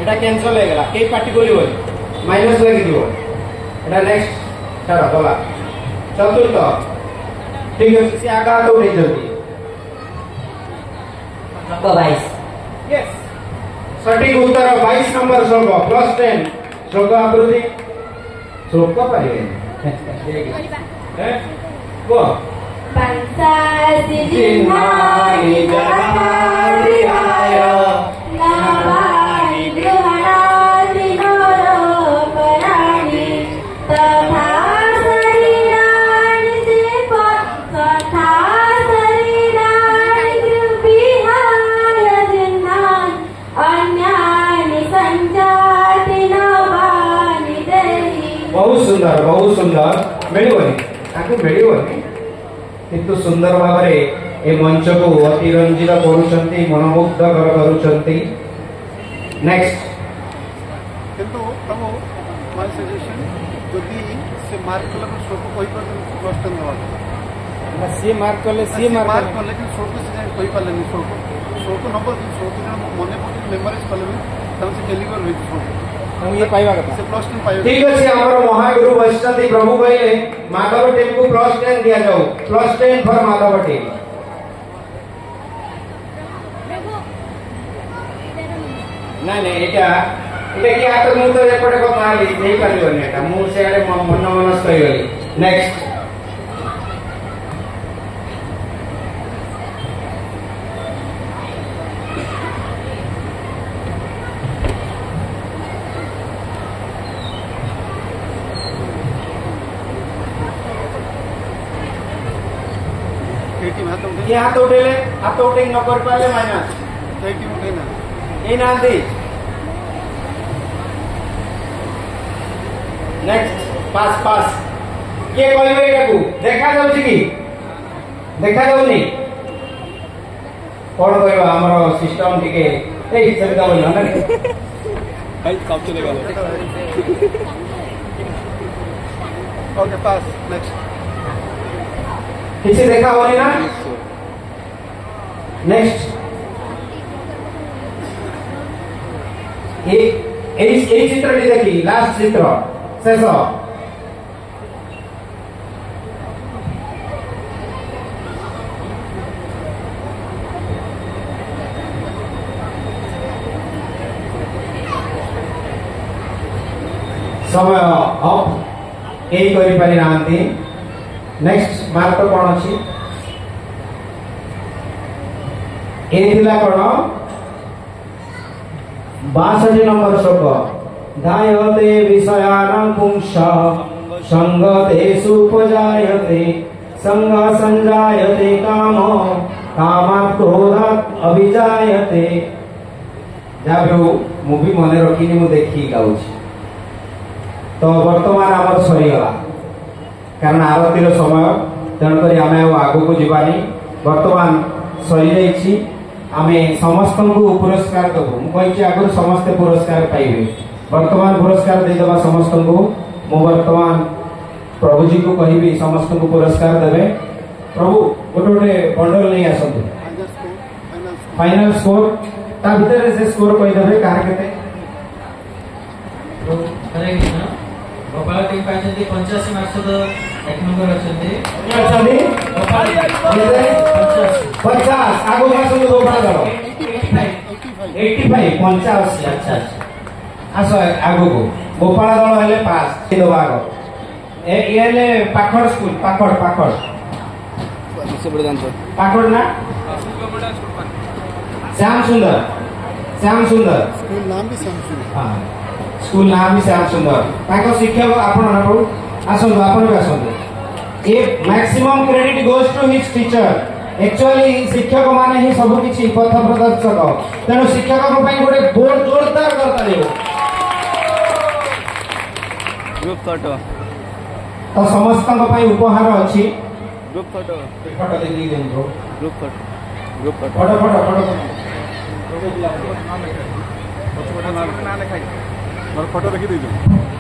एटा कैंसिल हो गला के पार्टी बोली बोली माइनस लगी दियो एटा नेक्स्ट चलो बोला चतुर्थ ठीक है से आगा तो उठे जल्दी लोक 22 यस सटीक उत्तर 22 नंबर श्लोक +10 श्लोक आवृत्ति श्लोक पारे हैं वो पंसादि जिन्हानि जनारियाय नामानि गृहणाति नरोपराणि तथा शरीराणि तथा शरीराणि गृहीहाय जिन्हान् अन्यानि सञ्जाति नवानि देहि बहुत सुंदर मिलिबनी ताकू मिलिबनी किंतु सुंदर भाव ए मंच को अतिरंजित करुछंती मनमुग्धकर करुछंती नेक्स्ट किंतु प्रभु माय सजेशन जदि से मार्क कला श्लोक कहि पर क्वेश्चन दवा सी मार्क कले सी मार्क कले कि श्लोक से जाय कहि पाले श्लोक नंबर श्लोक मने पड़े मेमोराइज कले तम से डेलीवर होई श्लोक हम ये पाइबा कथा से +10 पाइबा ठीक अछि हमर महागुरु वैष्णवी प्रभु कहले माधव टीम को +10 दिया जाऊ +10 फॉर माधव टीम नहीं एटा कि आतर मु तो एपटे कथा आली नहीं पारिबनी एटा मु से आडे मन मनस कहि गली नेक्स्ट ये हाथ उठेले हाथ उठे न कर पाले माइनस ए ना दी नेक्स्ट पास के कहबे एटाकू देखा जाउची की देखा जाउनी कोन कहबा हमर सिस्टम टिके ए सुविधा बोल ना भाई कब चलेगा ओके पास नेक्स्ट किसी देखा होनी ना नेक्स्ट এই চিত্রটি দেখি লাস্ট চিত্র শেষ समय अफ केही गरिपारि नाहांती नेक्स्ट मार्क कौन अच्छी ए थिला कौन 62 नंबर श्लोक धायते विषयानां पुंस संगतेषु उपजायते संग संजायते काम कामात् क्रोधात् अभिजायते जब मूवी मन रखी मु देखी गाउछि तो वर्तमान आम सरीगला कारण आरती समय तेणुक आम आग को जीवानी वर्तमान सरी जाइए आम समस्त को पुरस्कार देवु मुझे आगु समस्ते पुरस्कार पाइबे वर्तमान पुरस्कार देदेवा समस्त को मु वर्तमान प्रभु जी को कहि समस्त को पुरस्कार देवे प्रभु गोटे गोटे बंडल नहीं आसतु फाइनल स्कोर ता भीतर से स्कोर कहीदेवे कहार केते हरे कृष्ण गोपाल टीम पाइछन्ती 85 मार्क्स तो एक नंबर अछन्ती 50 आगो मास गोपाल दल 85 85 अच्छा आस आगो को गोपाल दल हेले पास देबा आगो ये पाखड़ स्कूल पाखड़ पाखड़ ना श्याम सुंदर स्कूल नाम भी श्याम सुंदर हां स्कूल नाम भी श्याम सुंदर ताको शिक्षक आपण ना प्रभु आसंतु आपण भी आसंतु ए maximum credit goes to his teacher actually शिक्षक माने ही सब किछि पथ प्रदर्शक तेनो शिक्षक को पई गोटे बोर्ड जोरदार करता देबो ग्रुप फोटो तो समस्त को पई उपहार अछि ग्रुप फोटो दे दी देंगे ग्रुप फोटो फोटो देखी दीजिए